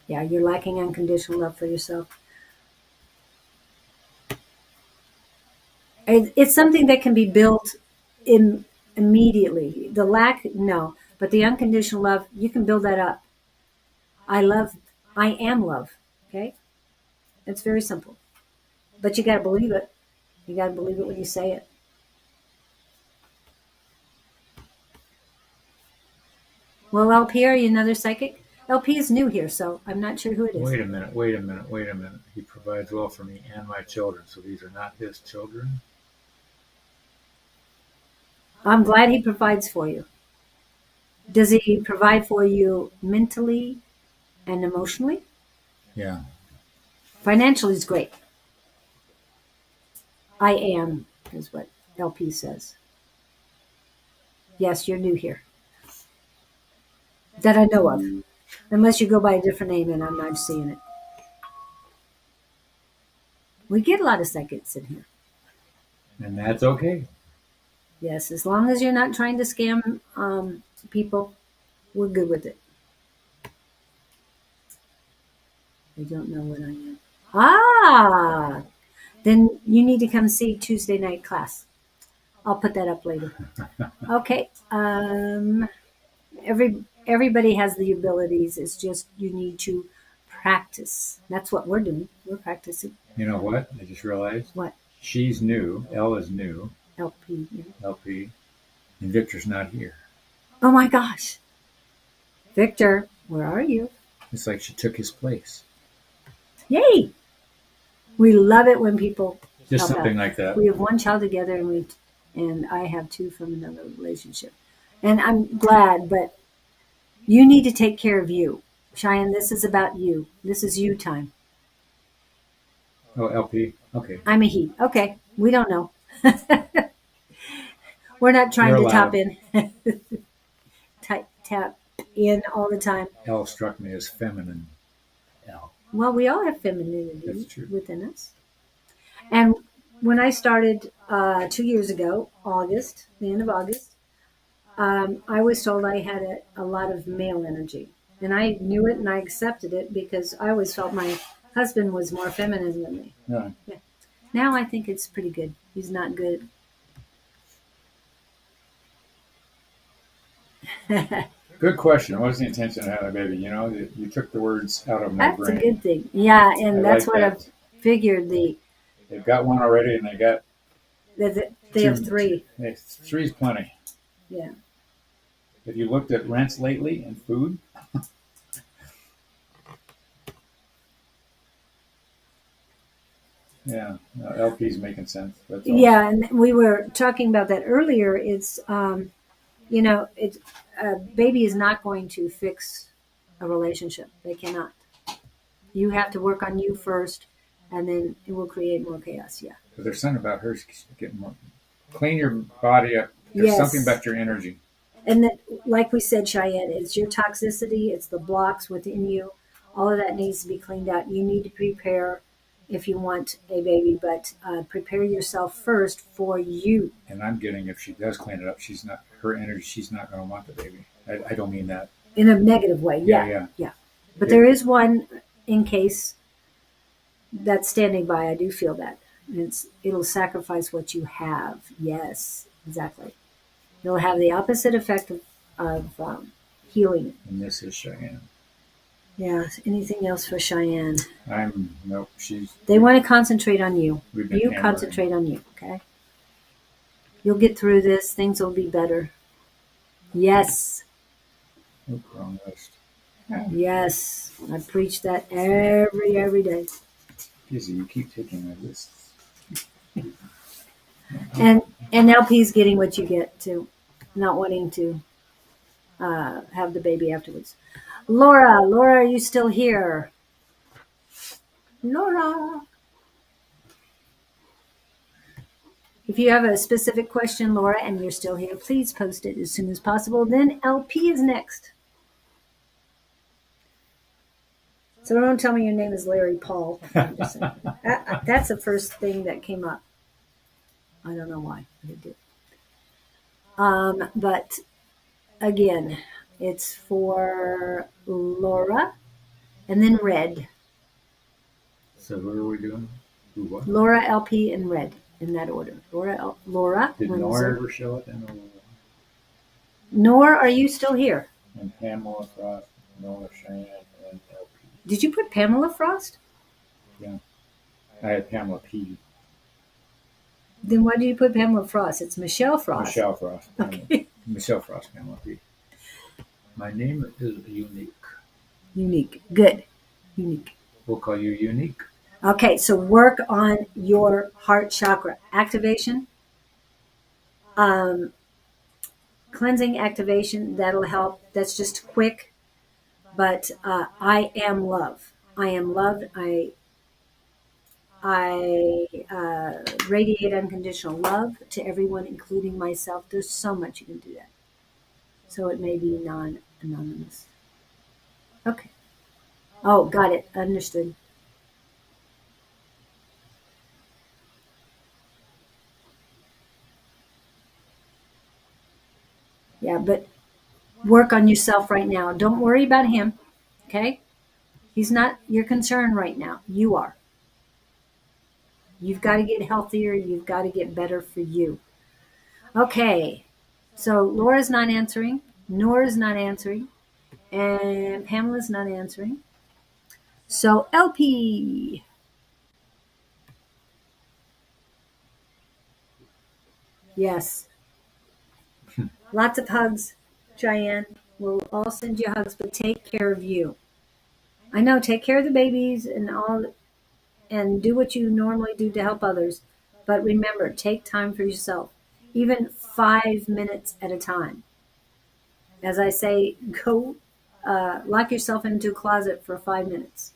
Yeah, you're lacking unconditional love for yourself. It's something that can be built immediately. The lack, no, but the unconditional love, you can build that up. I am love. Okay, it's very simple, but you got to believe it. You got to believe it when you say it. Well, LP, are you another psychic? LP is new here, so I'm not sure who it is. Wait a minute. He provides well for me and my children, so these are not his children. I'm glad he provides for you. Does he provide for you mentally and emotionally? Yeah. Financially is great. I am, is what LP says. Yes, you're new here. That I know of. Unless you go by a different name and I'm not seeing it. We get a lot of seconds in here. And that's okay. Yes, as long as you're not trying to scam people, we're good with it. I don't know what I am. Ah, then you need to come see Tuesday night class. I'll put that up later. Okay. Everybody has the abilities. It's just you need to practice. That's what we're doing. We're practicing. You know what? I just realized What? she's new. L is new. LP. Yeah. LP. And Victor's not here. Oh my gosh. Victor, where are you? It's like she took his place. Yay! We love it when people Just help something out. like that. We have one child together, and I have two from another relationship, and I'm glad. But you need to take care of you, Cheyenne. This is about you. This is you time. Oh, LP. Okay. I'm a he. Okay, we don't know. We're not trying You're to top allowed. in, tap in all the time. L struck me as feminine. L. Well, we all have That's femininity true. within us. And when I started 2 years ago, August, the end of August, I was told I had a lot of male energy. And I knew it and I accepted it because I always felt my husband was more feminine than me. Yeah. Yeah. Now I think it's pretty good. He's not good. Good question. What was the intention of having a baby? You know, you took the words out of my That's a brain. good thing. Yeah, I and that's like what that. I've figured. They've got one already, and they got They have three. Three's plenty. Yeah. Have you looked at rents lately and food? Yeah, LP's making sense. That's all. Yeah, and we were talking about that earlier. It's it's a baby is not going to fix a relationship. They cannot. You have to work on you first, and then it will create more chaos. Yeah. But there's something about her getting more. Clean your body up. There's Yes. something about your energy. And then, like we said, Cheyenne, it's your toxicity. It's the blocks within you. All of that needs to be cleaned out. You need to prepare if you want a baby, but prepare yourself first for you. And I'm getting if she does clean it up, she's not her energy. She's not going to want the baby. I don't mean that. In a negative way. Yeah. But there is one in case that's standing by. I do feel that. It'll sacrifice what you have. Yes, exactly. It'll have the opposite effect of healing. And this is Cheyenne. Yeah. Anything else for Cheyenne? Nope. They want to concentrate on you. We've been You hammering. concentrate on you. Okay. You'll get through this. Things will be better. Yes. Oop, wrong list. Yes. I preach that every day. Izzy, you keep taking my lists. And LP's getting what you get too, not wanting to have the baby afterwards. Laura, are you still here? Laura. If you have a specific question, Laura, and you're still here, please post it as soon as possible. Then LP is next. So don't tell me your name is Larry Paul. That's the first thing that came up. I don't know why, but it did. But again, it's for Laura and then Red. So who are we doing? Who what? Laura, LP, and Red in that order. Laura. Did Nora ever show up? Nora, are you still here? And Pamela Frost, Nora Cheyenne, and LP. Did you put Pamela Frost? Yeah. I had Pamela P. Then why do you put Pamela Frost? It's Michelle Frost. Michelle Frost. Okay. Michelle Frost, Pamela P. My name is Unique. Unique. Good. Unique. We'll call you Unique. Okay, so work on your heart chakra activation. cleansing activation, that'll help. That's just quick. But I am love. I am loved. I radiate unconditional love to everyone, including myself. There's so much you can do that. So it may be non-anonymous. Okay. Oh, got it. Understood. Yeah, but work on yourself right now. Don't worry about him. Okay? He's not your concern right now. You are. You've got to get healthier. You've got to get better for you. Okay. So Laura's not answering. Nora's not answering. And Pamela's not answering. So LP. Yes. Lots of hugs, Cheyenne. We'll all send you hugs, but take care of you. I know, take care of the babies and all, and do what you normally do to help others. But remember, take time for yourself, even 5 minutes at a time. As I say, go lock yourself into a closet for 5 minutes.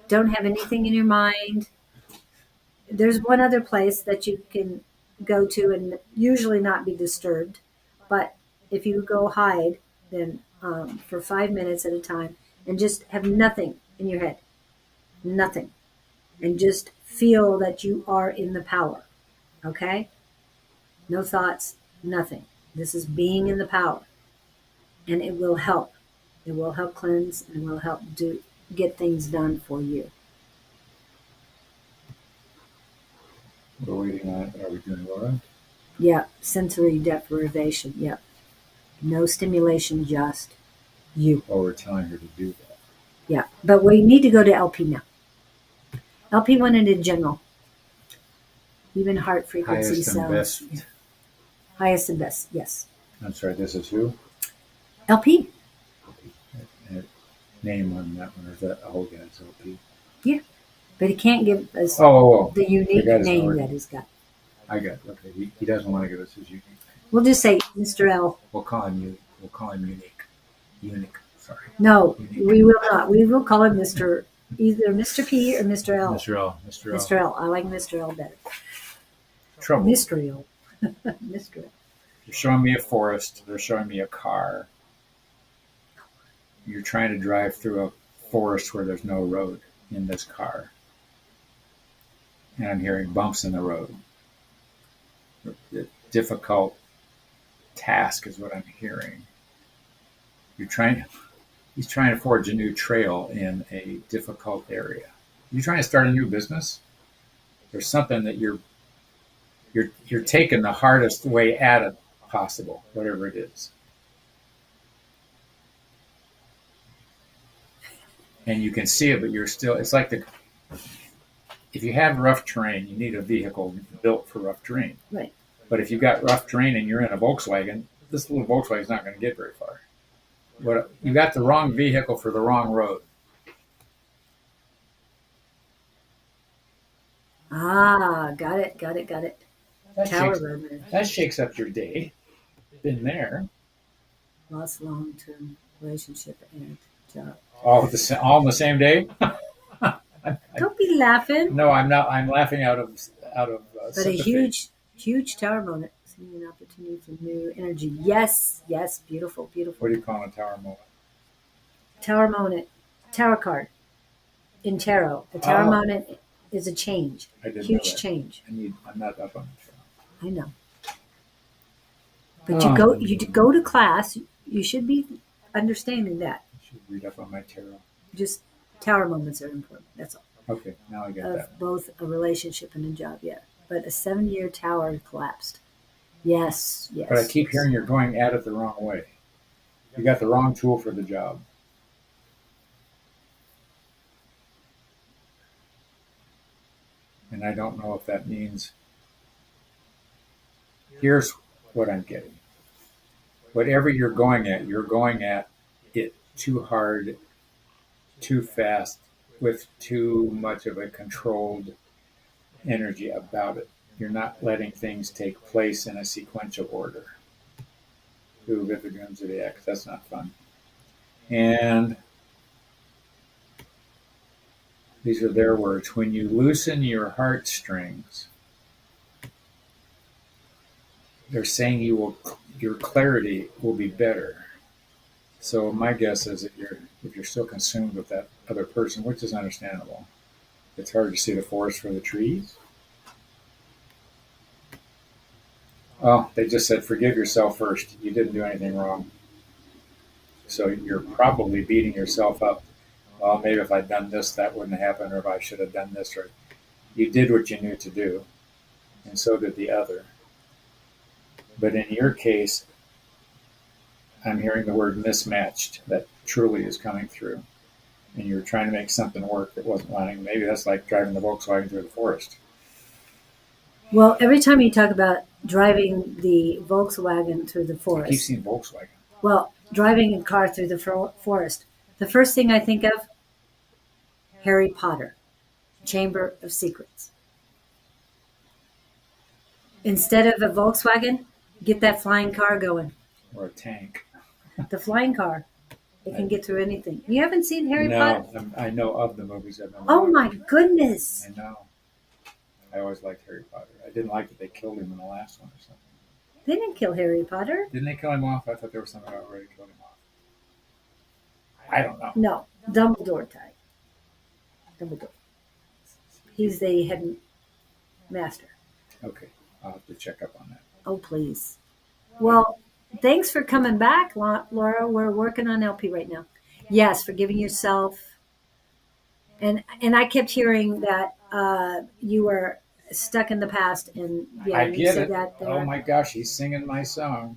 Don't have anything in your mind. There's one other place that you can go to and usually not be disturbed. But if you go hide, then for 5 minutes at a time and just have nothing in your head, nothing, and just feel that you are in the power. Okay? No thoughts, nothing. This is being in the power, and it will help. It will help cleanse and will help get things done for you. We're waiting on. Are we doing Laura? Yeah, sensory deprivation. Yep. No stimulation, just you. Oh, we're telling her to do that. Yeah, but we need to go to LP now. LP went into general, even heart frequency Highest and sounds. best. Yeah. Highest and best, yes. I'm sorry. This is who? LP. Name on that one, or is that? Oh, yeah, it's LP. Yeah, but he can't give us Oh, the unique guy's name already- that he's got. I got it. Okay. He doesn't want to give us his unique name. We'll just say Mr. L. We'll call him unique. Unique. Sorry. No, Unique. we will not. We will call him Mr. Either Mr. P or Mr. L. Mr. L. Mr. L. Mr. L. I like Mr. L better. Trouble. Mr. L. Mr. L. They're showing me a forest. They're showing me a car. You're trying to drive through a forest where there's no road in this car. And I'm hearing bumps in the road. The difficult task is what I'm hearing. He's trying to forge a new trail in a difficult area. You're trying to start a new business? There's something that you're taking the hardest way at it possible, whatever it is. And you can see it, but you're still, it's like if you have rough terrain, you need a vehicle built for rough terrain. Right. But if you've got rough terrain and you're in a Volkswagen, this little Volkswagen is not going to get very far. But you got the wrong vehicle for the wrong road. Ah, got it. That Tower shakes, road. that shakes up your day. Been there. Lost long-term relationship and job. All in the same day? Don't be laughing. No, I'm not. I'm laughing out of But sympathy. a huge tower moment. Seeing an opportunity for new energy. Yes, beautiful. What do you call a tower moment? Tower moment. Tower card. In tarot. A tower Oh. moment is a change. I didn't know Huge that. change. I'm not up on the trail. I know. But Oh. you go to class, you should be understanding that. I should read up on my tarot. Just tower moments are important. That's all. Okay, now I get that. Of both a relationship and a job, yeah. But a 7-year tower collapsed. Yes. But I keep hearing you're going at it the wrong way. You got the wrong tool for the job. And I don't know if that means. Here's what I'm getting. Whatever you're going at it too hard, too fast, with too much of a controlled energy about it. You're not letting things take place in a sequential order. Ooh, Vithagrim Zodiac. That's not fun. And these are their words. When you loosen your heartstrings, they're saying your clarity will be better. So my guess is that if you're still consumed with that other person, which is understandable, it's hard to see the forest for the trees. Oh, they just said forgive yourself first. You didn't do anything wrong. So you're probably beating yourself up. Well, maybe if I'd done this, that wouldn't happen, or if I should have done this, or you did what you knew to do, and so did the other. But in your case, I'm hearing the word mismatched that truly is coming through. And you're trying to make something work that wasn't running. Maybe that's like driving the Volkswagen through the forest. Well, every time you talk about driving the Volkswagen through the I keep forest, seeing Volkswagen. well, driving a car through the forest, the first thing I think of, Harry Potter, Chamber of Secrets. Instead of a Volkswagen, get that flying car going. Or a tank. The flying car. It can get through anything. You haven't seen Harry Potter? No, I know of the movies. I've never Oh watched my them. goodness. I know. I always liked Harry Potter. I didn't like that they killed him in the last one or something. They didn't kill Harry Potter. Didn't they kill him off? I thought there was something about already killing him off. I don't know. No, Dumbledore died. Dumbledore. He's the head master. Okay, I'll have to check up on that. Oh, please. Well, thanks for coming back, Laura. We're working on LP right now. Yes, forgiving yourself. And I kept hearing that you were stuck in the past, and yeah, I you get said it. that there. Oh my gosh, he's singing my song.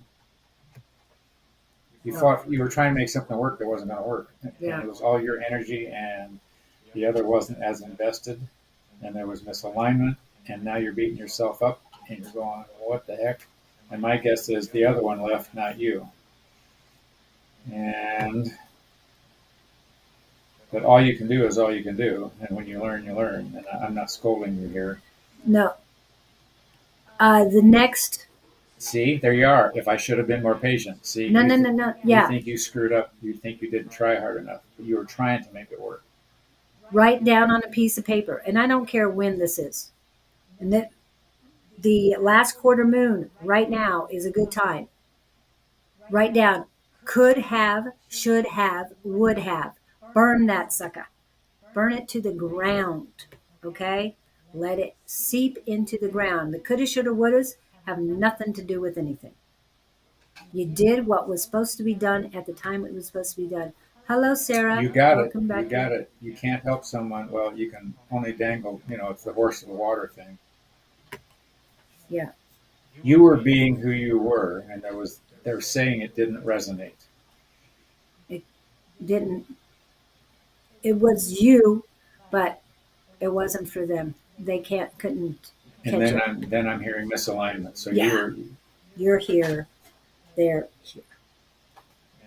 Oh. You were trying to make something work that wasn't going to work. Yeah. And it was all your energy, and the other wasn't as invested, and there was misalignment, and now you're beating yourself up, and you're going, what the heck? And my guess is the other one left, not you. And but all you can do is all you can do, and when you learn, you learn. And I'm not scolding you here. No. The next. See, there you are. If I should have been more patient. See, No, you, no, th- no, no. you Yeah. think you screwed up. You think you didn't try hard enough. But you were trying to make it work. Write down on a piece of paper, and I don't care when this is. And that the last quarter moon right now is a good time. Write down could have, should have, would have. Burn that sucker. Burn it to the ground. Okay? Let it seep into the ground. The coulda, shoulda, wouldas have nothing to do with anything. You did what was supposed to be done at the time it was supposed to be done. Hello, Sarah. You got Welcome it. back. You got it. You can't help someone. Well, you can only dangle. It's the horse of the water thing. Yeah. You were being who you were, and they're saying it didn't resonate. Didn't. It was you, but it wasn't for them. They couldn't catch And it. then I'm hearing misalignment. So Yeah. You're here. They're here.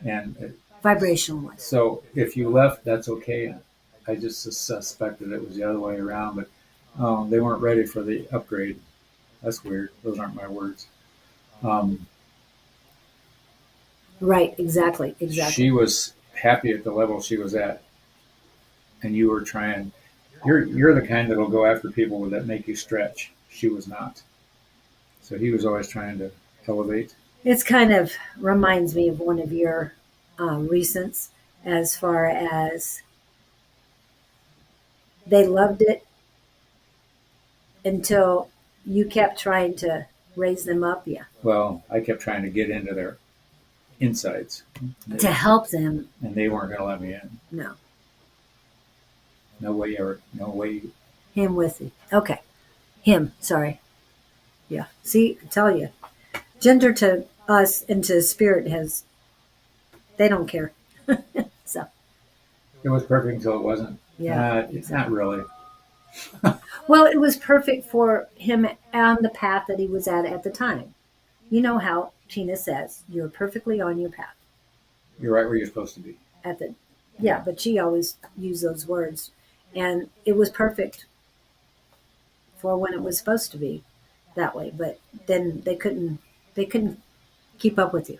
and Vibrational wise. so if you left, that's okay. I just suspected it was the other way around, but they weren't ready for the upgrade. That's weird. Those aren't my words. Right. Exactly. She was happy at the level she was at, and you were trying. You're the kind that'll go after people that make you stretch. She was not. So he was always trying to elevate. It's kind of reminds me of one of your recents as far as they loved it until you kept trying to raise them up. Yeah. Well, I kept trying to get into their insides, To help them. and they weren't going to let me in. No. No way, Eric. No way. Him with you. Okay. Him. Sorry. Yeah. See, I tell you, gender to us and to spirit they don't care. So, It was perfect until it wasn't. yeah. It's not really. Well, it was perfect for him on the path that he was at the time. You know how Tina says, you're perfectly on your path. You're right where you're supposed to be. Yeah, but she always used those words. And it was perfect for when it was supposed to be that way. But then they couldn't keep up with you.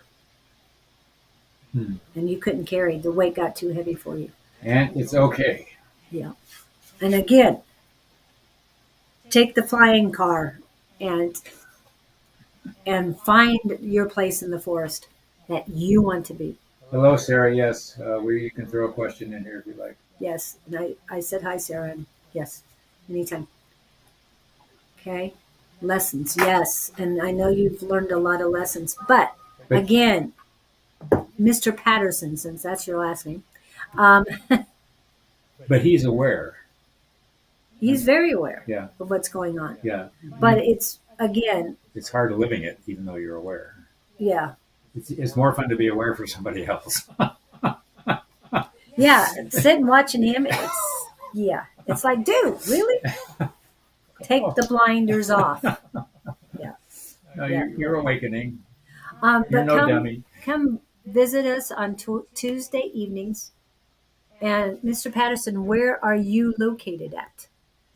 Hmm. and you couldn't carry. The weight got too heavy for you. And it's okay. Yeah. And again, take the flying car and find your place in the forest that you want to be. Hello, Sarah. Yes, you can throw a question in here if you like. Yes. And I said hi, Sarah. And yes, anytime. Okay. Lessons. Yes. And I know you've learned a lot of lessons. But But again, Mr. Patterson, since that's your last name, um, but he's aware. he's very aware Yeah, of what's going on. yeah. But it's, again, It's hard living it, even though you're aware. yeah. It's more fun to be aware for somebody else. Yeah. Sitting watching him, it's like, dude, really? Take the blinders off. Yeah. No, Yeah. you're awakening. You're But no dummy. come visit us on Tuesday evenings. And Mr. Patterson, where are you located at?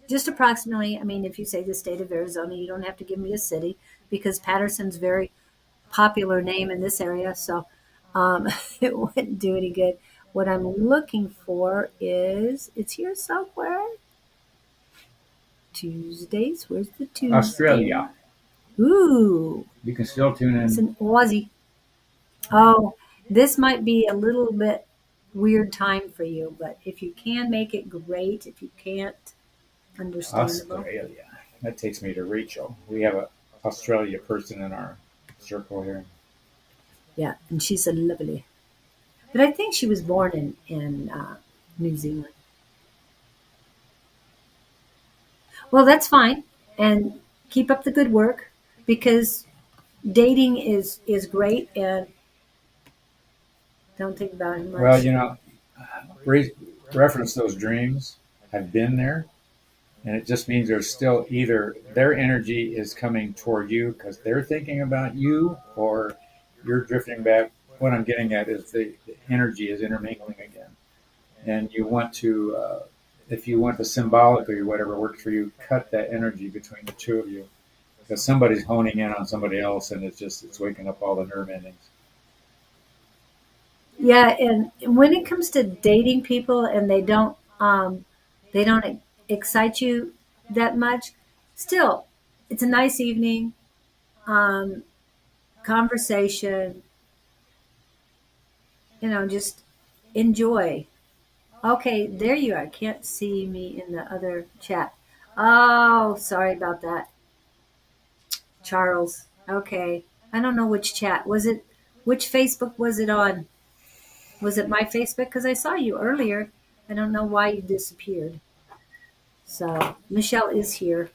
Just approximately. I mean, if you say the state of Arizona, you don't have to give me a city because Patterson's very popular name in this area. So it wouldn't do any good. What I'm looking for is it's here somewhere. Tuesdays. Where's the Tuesday? Australia. Ooh, You can still tune it's in. an Aussie. Oh, this might be a little bit weird time for you, but if you can make it, great. If you can't, understandable. Australia. That takes me to Rachel. We have a Australia person in our circle here. Yeah, and she's a lovely. But I think she was born in New Zealand. Well, that's fine, and keep up the good work because dating is great, and don't think about it Well, much. reference those dreams. I've been there, and it just means there's still either their energy is coming toward you because they're thinking about you, or you're drifting back. What I'm getting at is the energy is intermingling again, and you want to, if you want to symbolically, whatever works for you, cut that energy between the two of you because somebody's honing in on somebody else, and it's waking up all the nerve endings. Yeah, and when it comes to dating people and they don't excite you that much, still, it's a nice evening, um, conversation, just enjoy. Okay, there you are. Can't see me in the other chat. Oh, sorry about that, Charles. Okay, I don't know which chat. Which Facebook was it on? Was it my Facebook? Because I saw you earlier. I don't know why you disappeared. So Michelle is here.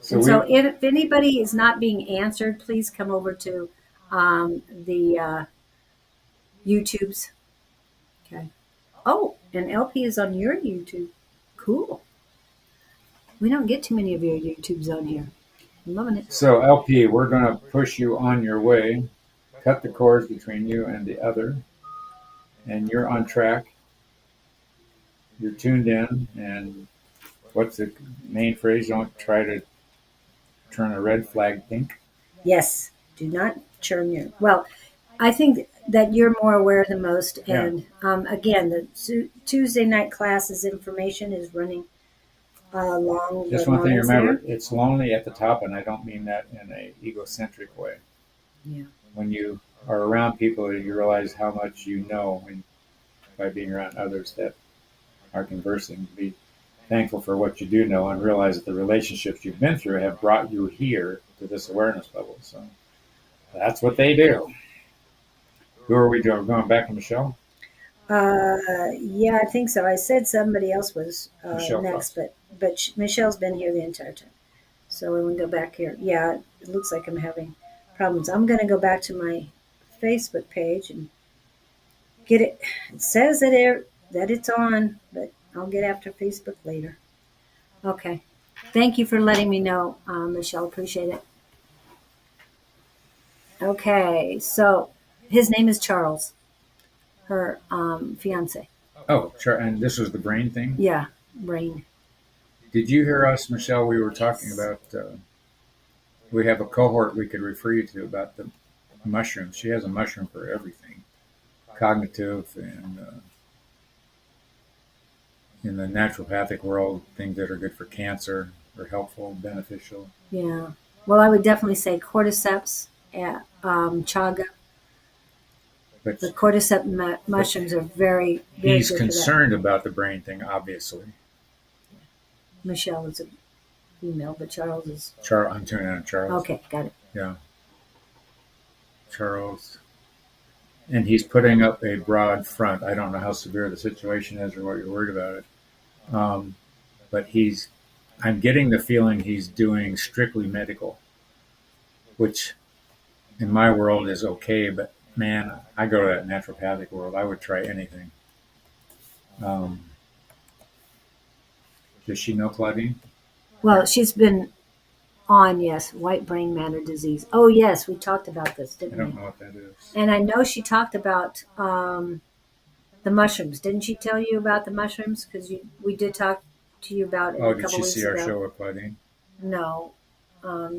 So And we, so if anybody is not being answered, please come over to the YouTubes. Okay. Oh, and LP is on your YouTube. Cool. We don't get too many of your YouTubes on here. I'm loving it. so LP, we're going to push you on your way, cut the cords between you and the other, and you're on track. You're tuned in, and what's the main phrase? Don't try to turn a red flag pink. Yes. Do not churn your. Well, I think that you're more aware than most. Yeah. And again, the Tuesday night classes information is running along Just the one thing to lines remember: there. it's lonely at the top, and I don't mean that in a egocentric way. Yeah. When you are around people, you realize how much you know by being around others that are conversing. Be thankful for what you do know, and realize that the relationships you've been through have brought you here to this awareness level. So that's what they do. Who are we doing? We're going back to Michelle. Yeah, I think so. I said somebody else was Michelle next, Frost. but Michelle's been here the entire time. So we can go back here. Yeah, it looks like I'm having problems. I'm going to go back to my Facebook page and get it. It says that it's on, but I'll get after Facebook later. Okay. Thank you for letting me know, Michelle. Appreciate it. Okay, so his name is Charles, her fiance. Oh, sure. And this was the brain thing. Yeah, Brain. Did you hear us, Michelle? We were talking about. We have a cohort we could refer you to about the mushrooms. She has a mushroom for everything. cognitive and in the naturopathic world, things that are good for cancer are helpful, beneficial. Yeah. Well, I would definitely say cordyceps, chaga. But The cordyceps mushrooms are very, very he's good for that. concerned about the brain thing, obviously. Michelle is a female, but Charles is. I'm tuning in on Charles. Okay, got it. Yeah. Charles. And he's putting up a broad front. I don't know how severe the situation is or what you're worried about it. But I'm getting the feeling he's doing strictly medical, which in my world is okay, but man, I go to that naturopathic world. I would try anything. Does she know Claudine? Well, she's been on, yes, white brain matter disease. Oh, yes, we talked about this, I didn't don't we? know what that is. And I know she talked about the mushrooms. Didn't she tell you about the mushrooms? Because we did talk to you about it Oh, a did couple she weeks see our ago. show with Claudine? No,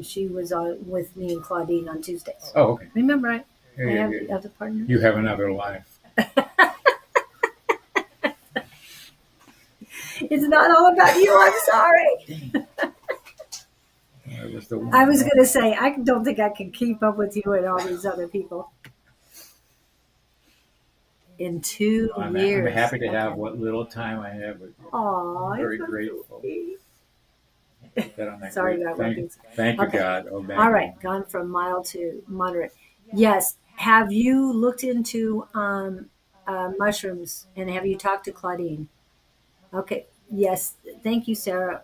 she was on with me and Claudine on Tuesdays. Oh, okay. Remember, I Yeah, have yeah, the yeah. other partner. You have another life. It's not all about you. I'm sorry. That was the one. I was going to say, I don't think I can keep up with you and all these other people. In 2 I'm years. happy to have what little time I have with you. Aw, I'm very it's so grateful. sweet. Put that on that Sorry great- about thank, that. thank you, Okay. God. Oh, man. All right, gone from mild to moderate. Yes. Have you looked into mushrooms and have you talked to Claudine? Okay. Yes. Thank you, Sarah.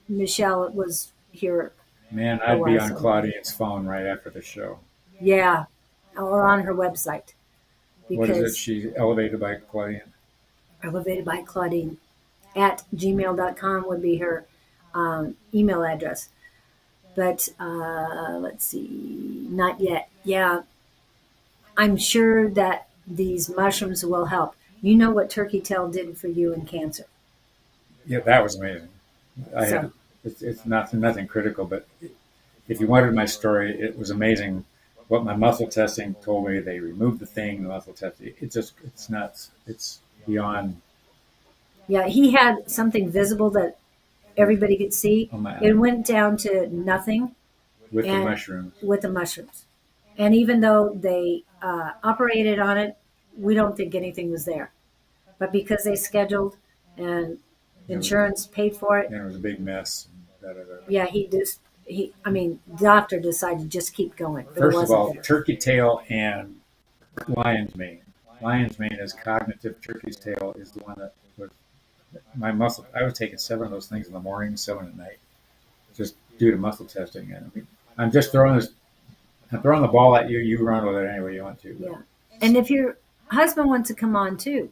Michelle was here. Man, I'd be on so. Claudine's phone right after the show. Yeah. Or on her website. What is it? Because She's elevated by Claudine. elevated by Claudine at gmail.com would be her email address. But let's see, not yet. Yeah, I'm sure that these mushrooms will help. You know what turkey tail did for you in cancer. Yeah, that was amazing. So- It's nothing critical, but if you wanted my story, it was amazing what my muscle testing told me. They removed the thing, the muscle testing. It's nuts. It's beyond. Yeah, he had something visible that everybody could see. Oh my! It went down to nothing With the and- mushrooms. with the mushrooms. And even though they operated on it, we don't think anything was there. But because they scheduled and insurance paid for it, And it was a big mess. yeah, doctor decided to just keep going. But it First of wasn't all, there. turkey tail and lion's mane. Lion's mane is cognitive. Turkey's tail is the one that was my muscle. I was taking 7 of those things in the morning, 7 at night, just due to muscle testing. And I mean, I'm just throwing this. I'm throwing the ball at you. You run with it any way you want to. Yeah. And if your husband wants to come on too,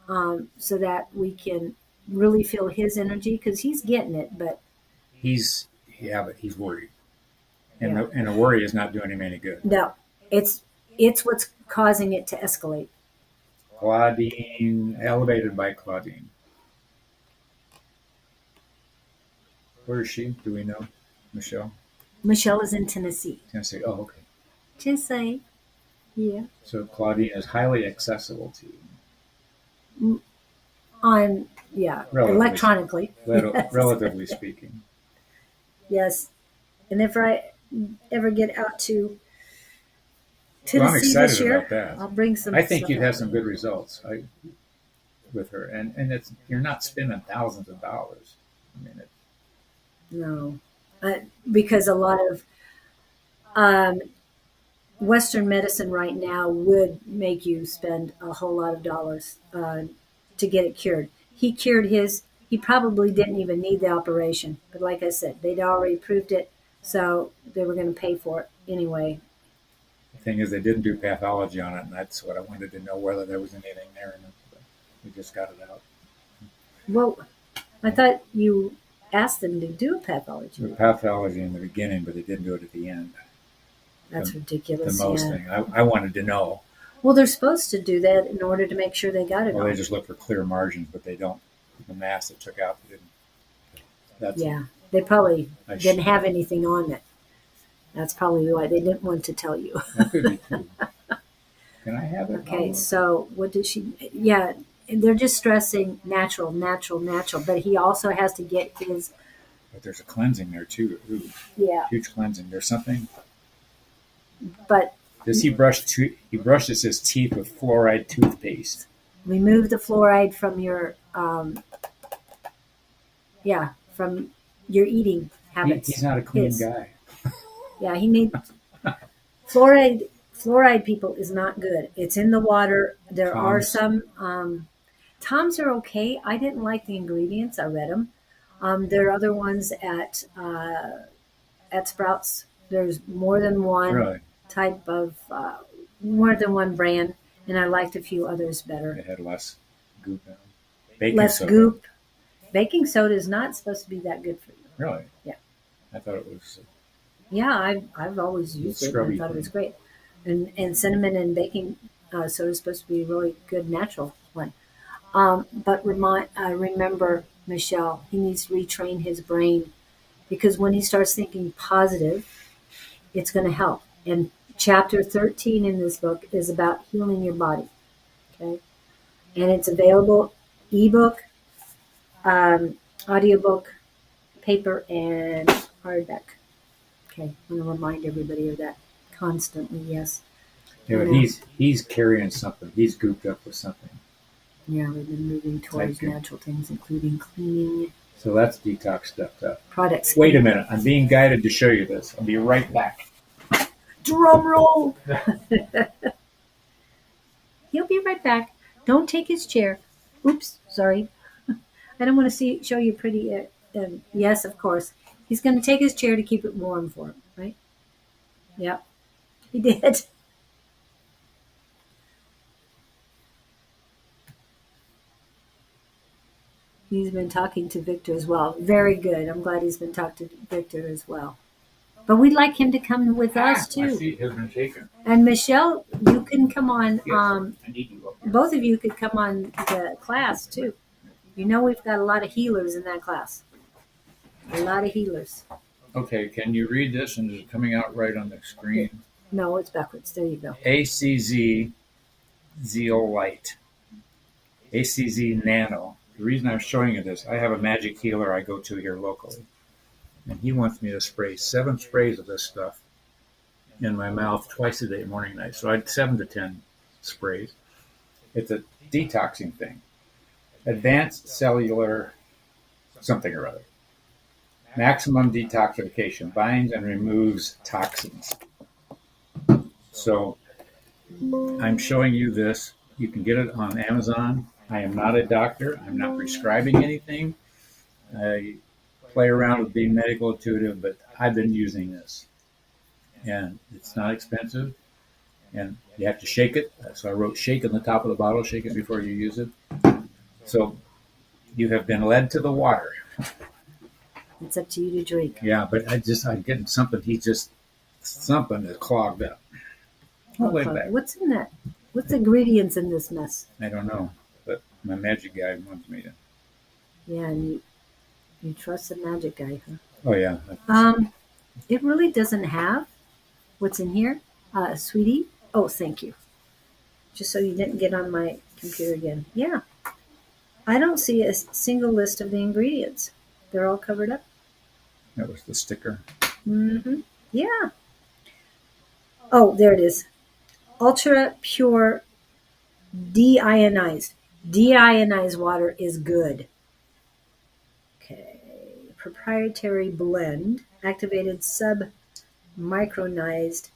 so that we can really feel his energy, because he's getting it, but But he's worried, and Yeah. the worry is not doing him any good. no, it's what's causing it to escalate. Claudine, elevated by Claudine. Where is she? Do we know? Michelle? Michelle is in Tennessee. Tennessee. Oh, okay. Tennessee. Yeah. So Claudine is highly accessible to you, Relatively. Electronically. Yes. relatively speaking. Yes. And if I ever get out to Well, Tennessee I'm excited this year, about that. I'll bring some. I think stuff you'd have up. some good results with her, and you're not spending thousands of dollars. I mean, No, because a lot of Western medicine right now would make you spend a whole lot of dollars to get it cured. He cured his. He probably didn't even need the operation, but like I said, they'd already proved it, so they were going to pay for it anyway. the thing is, they didn't do pathology on it, and that's what I wanted to know, whether there was anything there. And we just got it out. Well, I thought you asked them to do a pathology. The pathology in the beginning, but they didn't do it at the end. That's The ridiculous. most Yeah. thing I wanted to know. Well, they're supposed to do that in order to make sure they got it Well, all. they just look for clear margins, but they don't. The mass they took out, they didn't. That's Yeah, they probably I didn't sh- have anything on it. That's probably why they didn't want to tell you. That could be true. Can I have it? Okay, so what did she? Yeah, they're just stressing natural, natural, natural. But he also has to get his. But there's a cleansing there too. Ooh, Yeah, huge cleansing. There's something. but Does he brush? He brushes his teeth with fluoride toothpaste. remove the fluoride from your. Yeah, from your eating habits. He's not a clean His. guy. Yeah, he needs fluoride. Fluoride, people, is not good. It's in the water. There are Toms. some. Toms are okay. I didn't like the ingredients. I read them. There are other ones at Sprouts. There's more than one Really, type of more than one brand, and I liked a few others better. it had less goop in it. Baking Less soda. goop. Baking soda is not supposed to be that good for you. Really? Yeah. I thought it was. Yeah, I've always used it and Scrubby I thought it was thing. great. And cinnamon and baking soda is supposed to be a really good natural one. But remember, Michelle, he needs to retrain his brain because when he starts thinking positive, it's going to help. And chapter 13 in this book is about healing your body. Okay. And it's available ebook, audiobook, paper, and hardback. Okay. I'm going to remind everybody of that constantly. Yes. Yeah, but he's carrying something. He's gooped up with something. Yeah, we've been moving towards Okay. natural things, including cleaning So that's detox stuff. products. Wait a minute. I'm being guided to show you this. I'll be right back. Drum roll. He'll be right back. Don't take his chair. Oops, sorry. I don't want to show you pretty. Yes, of course. He's going to take his chair to keep it warm for him, right? Yep, he did. He's been talking to Victor as well. Very good. I'm glad he's been talking to Victor as well. But we'd like him to come with us My too. seat has been taken. And Michelle, you can come on. Yes, I need you up here. Both of you could come on the class too. You know we've got a lot of healers in that class. A lot of healers. Okay, can you read this? And is it coming out right on the screen? No, it's backwards. There you go. ACZ Zeolite. ACZ Nano. The reason I'm showing you this, I have a magic healer I go to here locally. And he wants me to spray 7 sprays of this stuff in my mouth twice a day, morning and night. So I had 7 to 10 sprays. It's a detoxing thing. Advanced cellular something or other. Maximum detoxification binds and removes toxins. So I'm showing you this. You can get it on Amazon. I am not a doctor. I'm not prescribing anything. I play around with being medical intuitive, but I've been using this. And it's not expensive. And you have to shake it. So I wrote shake on the top of the bottle, shake it before you use it. So you have been led to the water. It's up to you to drink. Yeah, but I'm getting something. Something is clogged up. I'll lay back. What's in that? What's the ingredients in this mess? I don't know, but my magic guy wants me to. Yeah, and you trust the magic guy, huh? Oh yeah. It really doesn't have what's in here, sweetie. Oh, thank you. Just so you didn't get on my computer again. Yeah, I don't see a single list of the ingredients. They're all covered up. That was the sticker. Mm-hmm. Yeah. Oh, there it is. Ultra pure deionized. Deionized water is good. Okay. Proprietary blend. Activated submicronized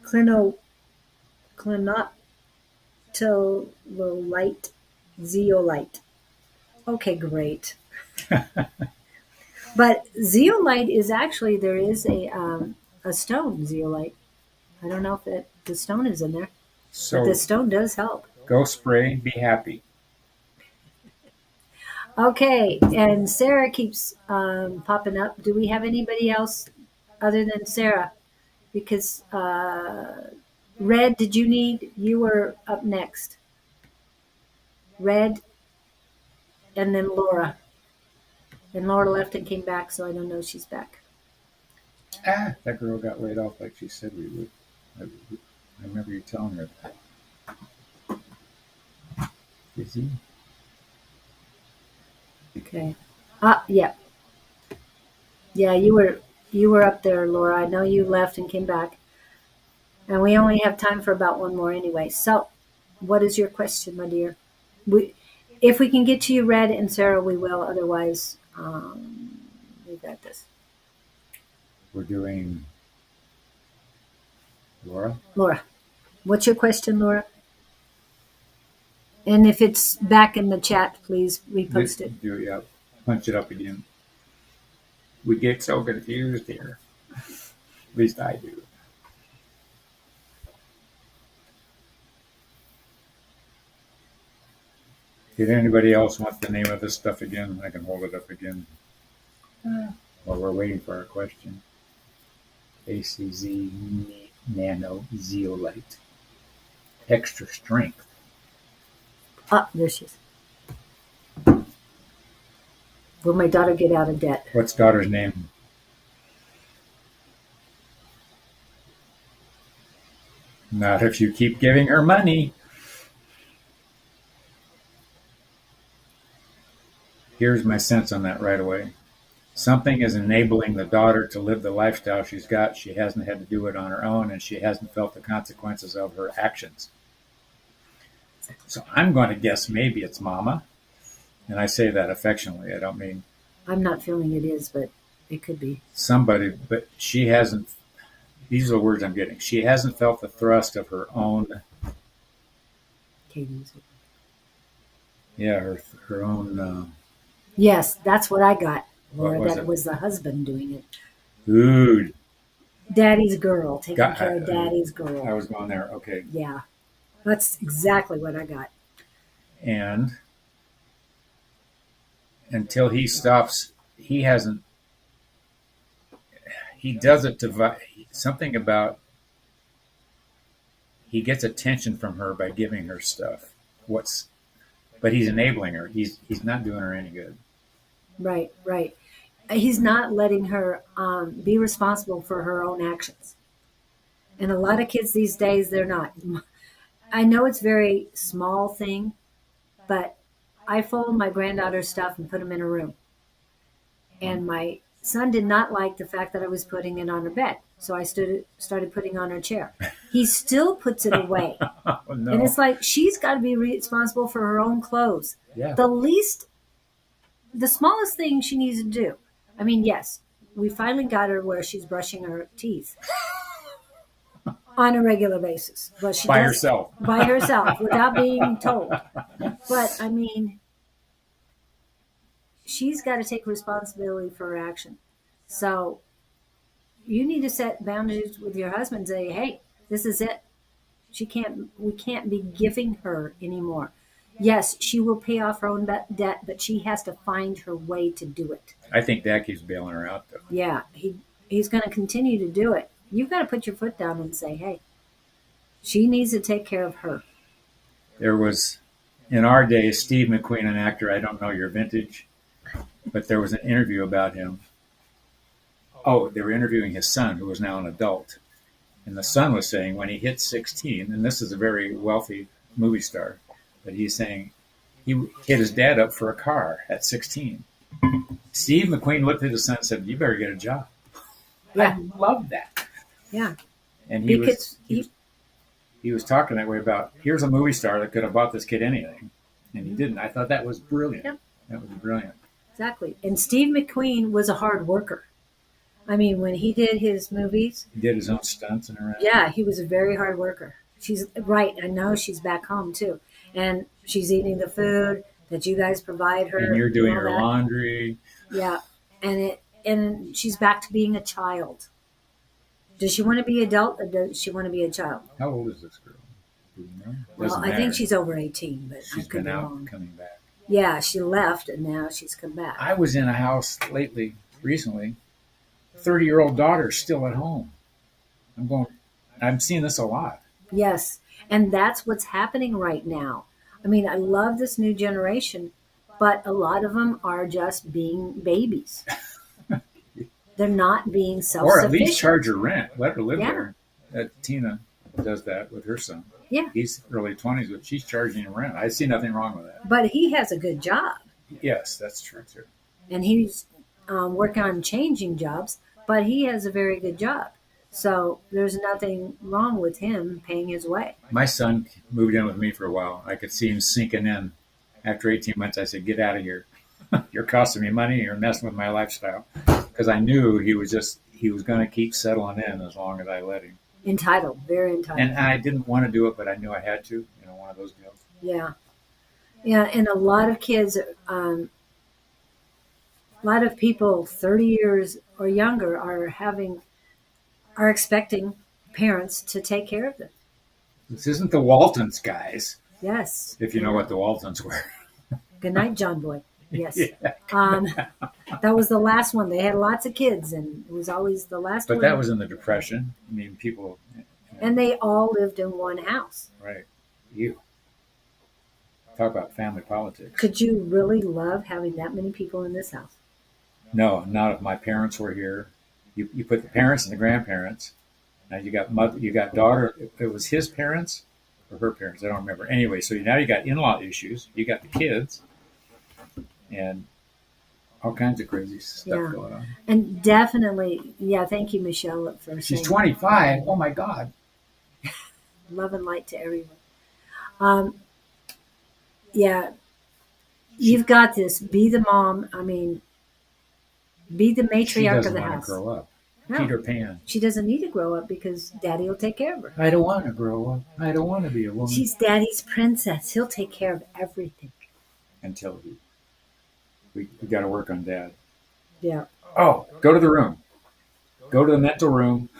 clinoptilolite zeolite. Okay, great. But zeolite is actually, there is a stone zeolite. I don't know if the stone is in there, but So the stone does help. go spray, be happy. Okay, and Sarah keeps popping up. Do we have anybody else other than Sarah? Because Red, you were up next. Red, and then Laura. And Laura left and came back, so I don't know if she's back. That girl got laid off like she said we would. I remember you telling her that. Is he? Okay. Yeah. Yeah, you were up there, Laura. I know you left and came back. And we only have time for about one more anyway. So, what is your question, my dear? We, if we can get to you, Red and Sarah, we will. Otherwise, we got this. We're doing Laura. Laura, what's your question, Laura? And if it's back in the chat, please repost it. Yeah. Punch it up again. We get so confused here. At least I do. Did anybody else want the name of this stuff again? I can hold it up again while we're waiting for our question. ACZ Nano Zeolite. Extra strength. There she is. Will my daughter get out of debt? What's daughter's name? Not if you keep giving her money. Here's my sense on that right away. Something is enabling the daughter to live the lifestyle she's got. She hasn't had to do it on her own, and she hasn't felt the consequences of her actions. So I'm going to guess maybe it's Mama. And I say that affectionately. I don't mean I'm not feeling it is, but it could be. somebody, but she hasn't. These are the words I'm getting. She hasn't felt the thrust of her own. Katie's. Yeah, her own. Yes, that's what I got, What Laura. was That it? was the husband doing it. Food. Daddy's girl, taking Got- care of daddy's I girl. was going there. Okay, Yeah, that's exactly what I got. and until he stops, he hasn't. He does it to something about. He gets attention from her by giving her stuff. But he's enabling her. He's not doing her any good. Right, right. He's not letting her be responsible for her own actions. And a lot of kids these days, they're not. I know it's a very small thing, but I fold my granddaughter's stuff and put them in a room. And my son did not like the fact that I was putting it on her bed. So I started putting on her chair. He still puts it away. Oh no! And it's like she's got to be responsible for her own clothes. Yeah. The smallest thing she needs to do. I mean, yes, we finally got her where she's brushing her teeth on a regular basis. But she By does herself. by herself without being told. But I mean, she's got to take responsibility for her action. So you need to set boundaries with your husband and say, hey, this is it. We can't be giving her anymore. Yes, she will pay off her own debt, but she has to find her way to do it. I think Dad keeps bailing her out though. Yeah, he's going to continue to do it. You've got to put your foot down and say, hey, she needs to take care of her. There was, in our day, Steve McQueen, an actor. I don't know your vintage, but there was an interview about him. Oh, they were interviewing his son, who was now an adult. And the son was saying when he hit 16, and this is a very wealthy movie star, but he's saying he hit his dad up for a car at 16. Steve McQueen looked at his son and said, you better get a job. Yeah. I love that. Yeah. And Because he was talking that way about, here's a movie star that could have bought this kid anything. And he didn't. I thought that was brilliant. Yep. That was brilliant. Exactly. And Steve McQueen was a hard worker. I mean, when he did his movies, He did his own stunts and around. yeah, he was a very hard worker. She's right. I know she's back home too. And she's eating the food that you guys provide her. And you're doing all her that. laundry. Yeah. And she's back to being a child. Does she want to be adult or does she want to be a child? How old is this girl? Do you know? Well, Doesn't I think matter. she's over 18, but I She's could been be out wrong. and coming back. Yeah, she left and now she's come back. I was in a house recently, 30-year-old daughter still at home. I'm seeing this a lot. Yes. And that's what's happening right now. I mean, I love this new generation, but a lot of them are just being babies. They're not being Or self-sufficient. at least charge her rent. Let her live Yeah. there. Tina. does that with her son. Yeah. He's early 20s, but she's charging him rent. I see nothing wrong with that. But he has a good job, Yes, that's true too. and he's working on changing jobs, but he has a very good job. So there's nothing wrong with him paying his way. My son moved in with me for a while. I could see him sinking in. After 18 months, I said, "Get out of here. You're costing me money. You're messing with my lifestyle." Because I knew he was going to keep settling in as long as I let him. Entitled, very entitled. And I didn't want to do it, but I knew I had to. One of those deals. Yeah. Yeah, and a lot of kids, a lot of people 30 years or younger are expecting parents to take care of them. This isn't the Waltons, guys. Yes. If you know what the Waltons were. Good night, John Boy. Yes. Yeah. That was the last one. They had lots of kids, and it was always the last But one. that was in the Depression. I mean, people. And they all lived in one house. Right. You. Talk about family politics. Could you really love having that many people in this house? No, not if my parents were here. You put the parents and the grandparents. Now you got mother, you got daughter. It was his parents or her parents. I don't remember. Anyway, so now you got in-law issues. You got the kids, and all kinds of crazy stuff going on. And definitely, yeah. Thank you, Michelle, for She's saying 25. Oh my God. love and light to everyone. Yeah, you've got this. Be the mom. I mean, be the She matriarch of doesn't the want house. to grow up. No. Peter Pan. She doesn't need to grow up because daddy will take care of her. I don't want to grow up. I don't want to be a woman. She's daddy's princess. He'll take care of everything. Until we got to work on dad. Yeah. Oh, go to the room. Go to the mental room.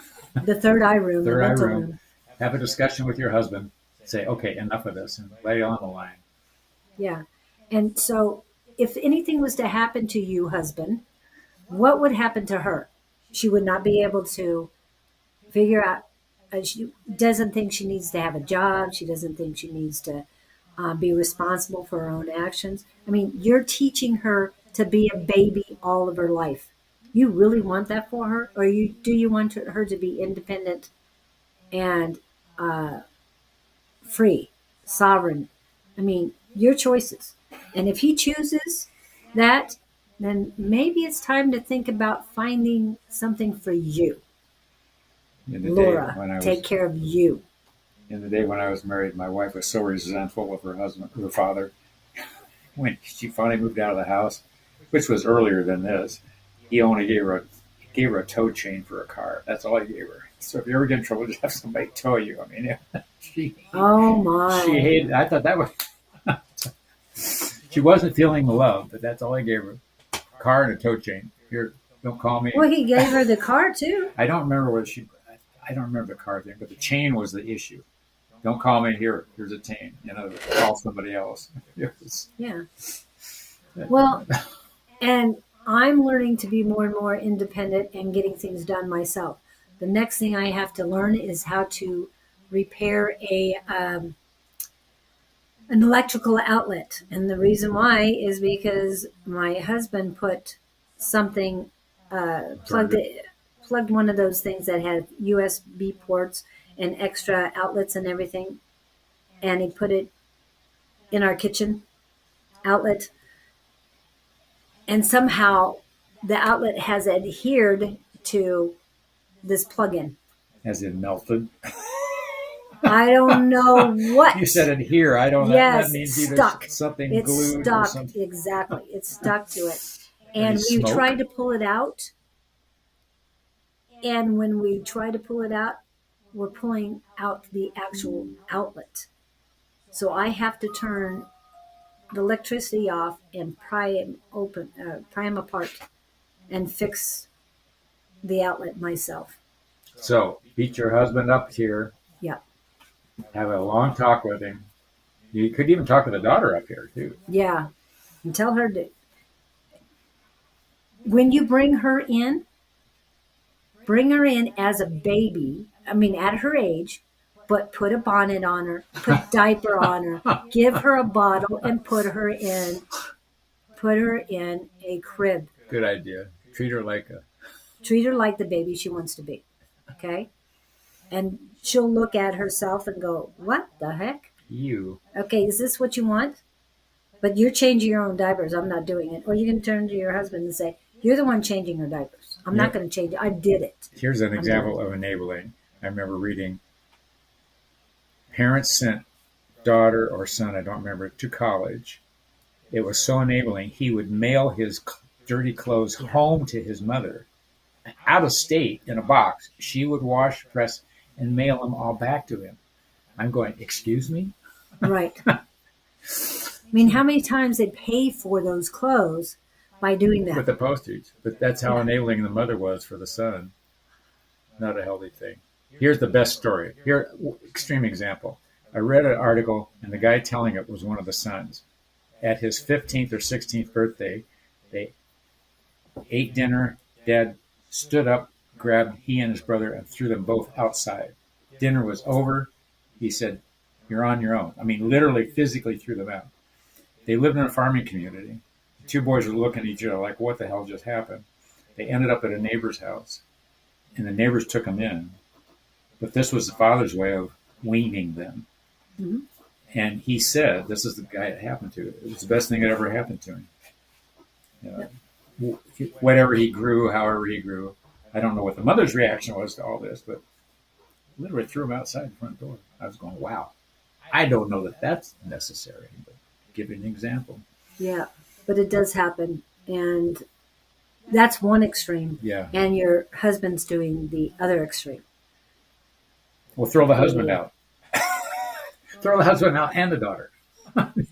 The third eye room. Third the eye mental room. Have a discussion with your husband. Say, okay, enough of this, and lay on the line. Yeah. And so if anything was to happen to you, husband, what would happen to her? She would not be able to figure out. She doesn't think she needs to have a job. She doesn't think she needs to be responsible for her own actions. I mean, you're teaching her to be a baby all of her life. You really want that for her? Or do you want her to be independent and free, sovereign? I mean, your choices. And if he chooses that, then maybe it's time to think about finding something for you. Laura, take care of you. In the day when I was married, my wife was so resentful of her husband, her father, when she finally moved out of the house, which was earlier than this. He only gave her a tow chain for a car. That's all he gave her. So if you ever get in trouble, just have somebody tow you. I mean, oh my! She hated. I thought that was. She wasn't feeling the love, but that's all he gave her: car and a tow chain. Here, don't call me. Well, he gave her the car too. I don't remember what she. I don't remember the car thing, but the chain was the issue. Don't call me here. Here's a chain. Call somebody else. Yeah. Well, and I'm learning to be more and more independent and getting things done myself. The next thing I have to learn is how to repair an electrical outlet. And the reason why is because my husband put something, plugged one of those things that had USB ports and extra outlets and everything. And he put it in our kitchen outlet. And somehow the outlet has adhered to this plug-in. As in melted. I don't know what. You said it here. I don't know. Yes, That means it's either stuck. something It's glued stuck. or something. Exactly. It's stuck to it. And we smoke? tried to pull it out. And when we try to pull it out, we're pulling out the actual outlet. So I have to turn the electricity off and pry them apart and fix the outlet myself. So beat your husband up here. Yeah. Have a long talk with him. You could even talk to the daughter up here too. Yeah. And tell her to, when you bring her in as a baby, at her age, but put a bonnet on her, put diaper on her, give her a bottle and put her in a crib. Good idea. Treat her like the baby she wants to be. Okay? And she'll look at herself and go, "What the heck? You. Okay, is this what you want? But you're changing your own diapers. I'm not doing it." Or you can turn to your husband and say, "You're the one changing her diapers. I'm Yeah. not going to change it. I did it." Here's an I'm doing example of enabling. I remember reading parents sent daughter or son, I don't remember, to college. It was so enabling. He would mail his dirty clothes Yeah. home to his mother, out of state in a box. She would wash, press, and mail them all back to him. I'm going, excuse me? Right. I mean, how many times they pay for those clothes by doing With that? the postage. But that's how Yeah. enabling the mother was for the son. Not a healthy thing. Here's the best story. Here, extreme example. I read an article, and the guy telling it was one of the sons. At his 15th or 16th birthday, they ate dinner. Dad stood up, grabbed he and his brother, and threw them both outside. Dinner was over. He said, "You're on your own." I mean, literally, physically threw them out. They lived in a farming community. The two boys were looking at each other like, what the hell just happened? They ended up at a neighbor's house, and the neighbors took them in. But this was the father's way of weaning them. Mhm. And he said, this is the guy it happened to. It was the best thing that ever happened to him. Whatever he grew, however he grew. I don't know what the mother's reaction was to all this, but literally threw him outside the front door. I was going, wow. I don't know that that's necessary, but give you an example. Yeah, but it does happen. And that's one extreme. Yeah. And your husband's doing the other extreme. Well, throw the husband out. Throw the husband out and the daughter.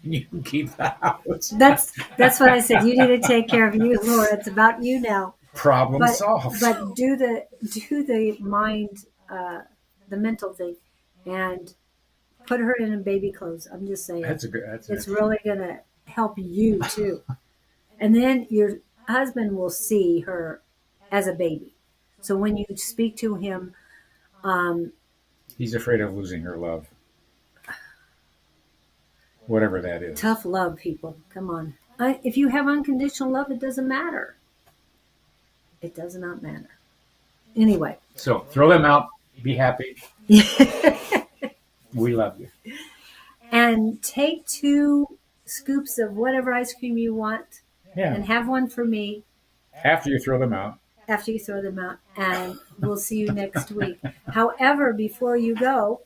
You can keep the house. That's what I said. You need to take care of you, Laura. It's about you now. Problem But solved. but do the mind, the mental thing, and put her in baby clothes. I'm just saying. It's really gonna help you too. And then your husband will see her as a baby. So when you speak to him, he's afraid of losing her love. Whatever that is. tough love, people. Come on. If you have unconditional love, it doesn't matter. It does not matter. Anyway. So throw them out. Be happy. We love you. And take 2 scoops of whatever ice cream you want, Yeah. and have one for me After you throw them out. after you throw them out. And we'll see you next week. However, before you go,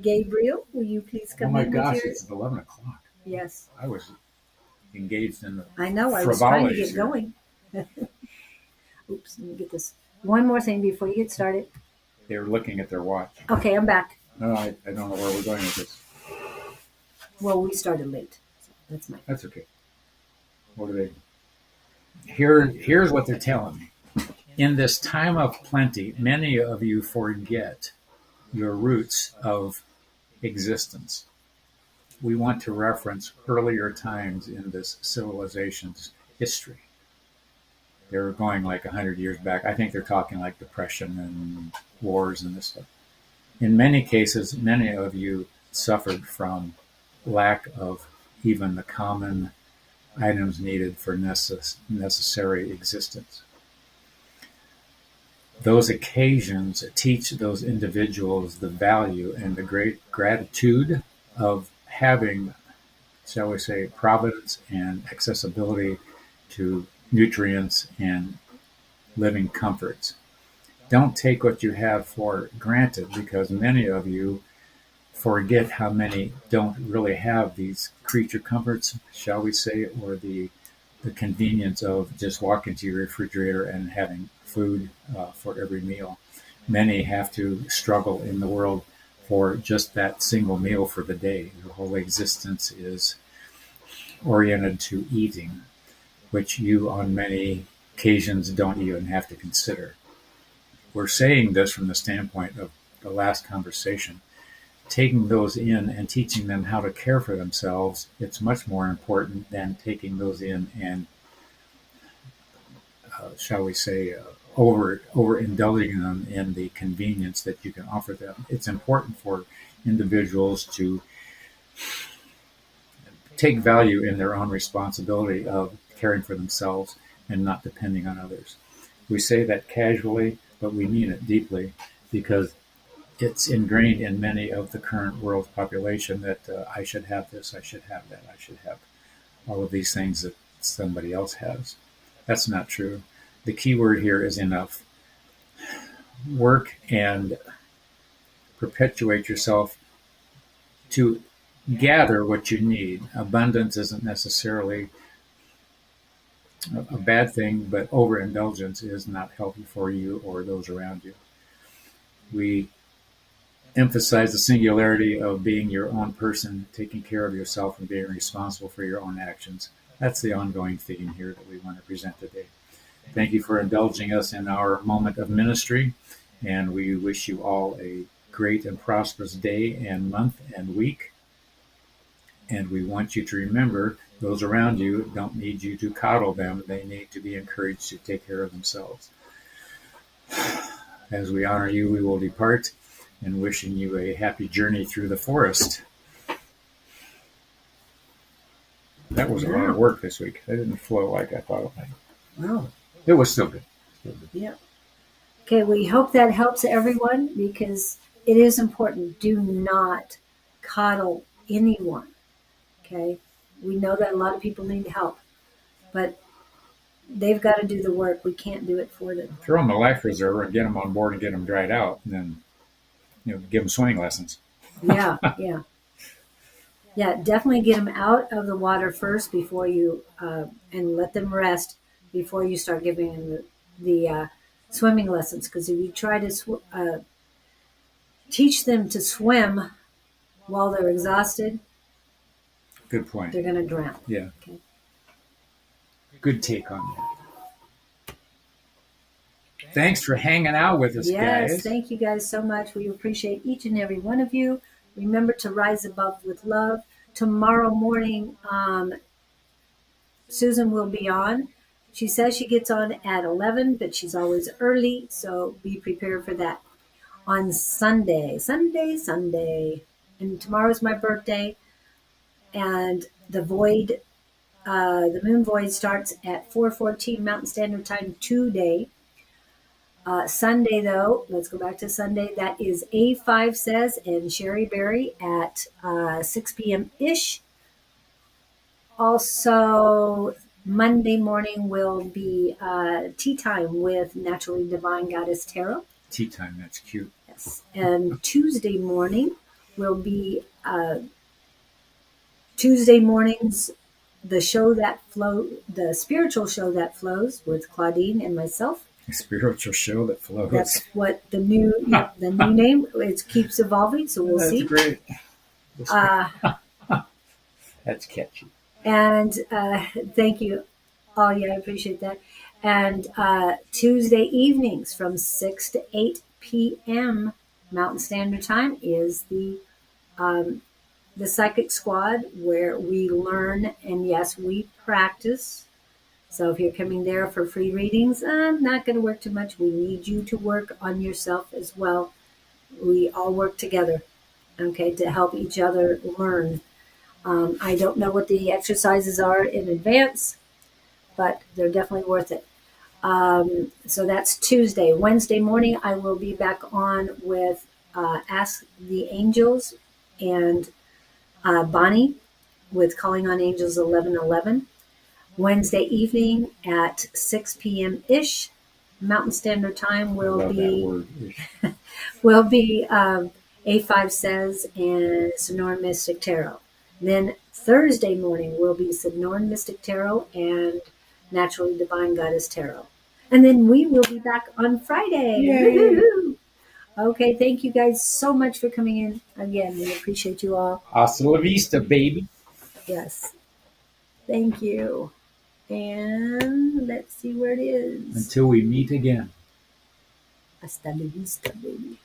Gabriel, will you please Oh come my in gosh, with your... it's 11 o'clock. Yes. I was engaged in the I know. I was trying to frivolities get here. going. Oops, let me get this. One more thing before you get started. They were looking at their watch. Okay, I'm back. No, I don't know where we're going with this. Well, we started late. So that's my... That's okay. What are they? Here's what they're telling me. In this time of plenty, many of you forget your roots of existence. We want to reference earlier times in this civilization's history. They're going like 100 years back. I think they're talking like depression and wars and this stuff. In many cases, many of you suffered from lack of even the common items needed for necessary existence. Those occasions teach those individuals the value and the great gratitude of having, shall we say, providence and accessibility to nutrients and living comforts. Don't take what you have for granted, because many of you forget how many don't really have these creature comforts, shall we say, or the convenience of just walking to your refrigerator and having food for every meal. Many have to struggle in the world for just that single meal for the day. Their whole existence is oriented to eating, which you on many occasions don't even have to consider. We're saying this from the standpoint of the last conversation. Taking those in and teaching them how to care for themselves, it's much more important than taking those in and, shall we say, overindulging them in the convenience that you can offer them. It's important for individuals to take value in their own responsibility of caring for themselves and not depending on others. We say that casually, but we mean it deeply, because it's ingrained in many of the current world population that I should have this, I should have that, I should have all of these things that somebody else has. That's not true. The key word here is enough. Work and perpetuate yourself to gather what you need. Abundance isn't necessarily a bad thing, but overindulgence is not healthy for you or those around you. We emphasize the singularity of being your own person, taking care of yourself, and being responsible for your own actions. That's the ongoing theme here that we want to present today. Thank you for indulging us in our moment of ministry, and we wish you all a great and prosperous day and month and week. And we want you to remember those around you don't need you to coddle them. They need to be encouraged to take care of themselves. As we honor you, we will depart and wishing you a happy journey through the forest. That was a lot of work this week. It didn't flow like I thought it might. Wow. It was still good. Yeah. Okay, we hope that helps everyone because it is important. Do not coddle anyone. Okay. We know that a lot of people need help, but they've got to do the work. We can't do it for them. Throw them a life preserver and get them on board and get them dried out, and then give them swimming lessons. Yeah, yeah. Yeah, definitely get them out of the water first before you, and let them rest before you start giving them the swimming lessons. Because if you try to teach them to swim while they're exhausted, Good point. they're going to drown. Yeah. Okay. Good take on that. Thanks for hanging out with us, Yes, guys. thank you guys so much. We appreciate each and every one of you. Remember to rise above with love. Tomorrow morning, Susan will be on. She says she gets on at 11, but she's always early, so be prepared for that. On Sunday, and tomorrow's my birthday, and the moon void starts at 4:14 Mountain Standard Time today. Sunday, though, let's go back to Sunday. That is A5 Says and Sherry Berry at 6 p.m. ish. Also, Monday morning will be tea time with Naturally Divine Goddess Tarot. Tea time, that's cute. Yes. And Tuesday morning will be Tuesday mornings, the spiritual show that flows with Claudene and myself. A spiritual show that flows. That's what the new name. It keeps evolving, so we'll see. Great. That's catchy. And thank you. Oh yeah, I appreciate that. And Tuesday evenings from 6 to 8 p.m. Mountain Standard Time is the Psychic Squad, where we learn and yes, we practice. So if you're coming there for free readings, I'm not going to work too much. We need you to work on yourself as well. We all work together, okay, to help each other learn. I don't know what the exercises are in advance, but they're definitely worth it. So that's Tuesday. Wednesday morning, I will be back on with Ask the Angels and Bonnie with Calling on Angels 1111. Wednesday evening at 6 p.m. ish Mountain Standard Time will be A5 Says and Sonoran Mystic Tarot. Then Thursday morning will be Sonoran Mystic Tarot and Naturally Divine Goddess Tarot. And then we will be back on Friday. Woo-hoo. Okay, thank you guys so much for coming in. Again, we appreciate you all. Hasta la vista, baby. Yes. Thank you. And let's see where it is. Until we meet again. Hasta la vista, baby.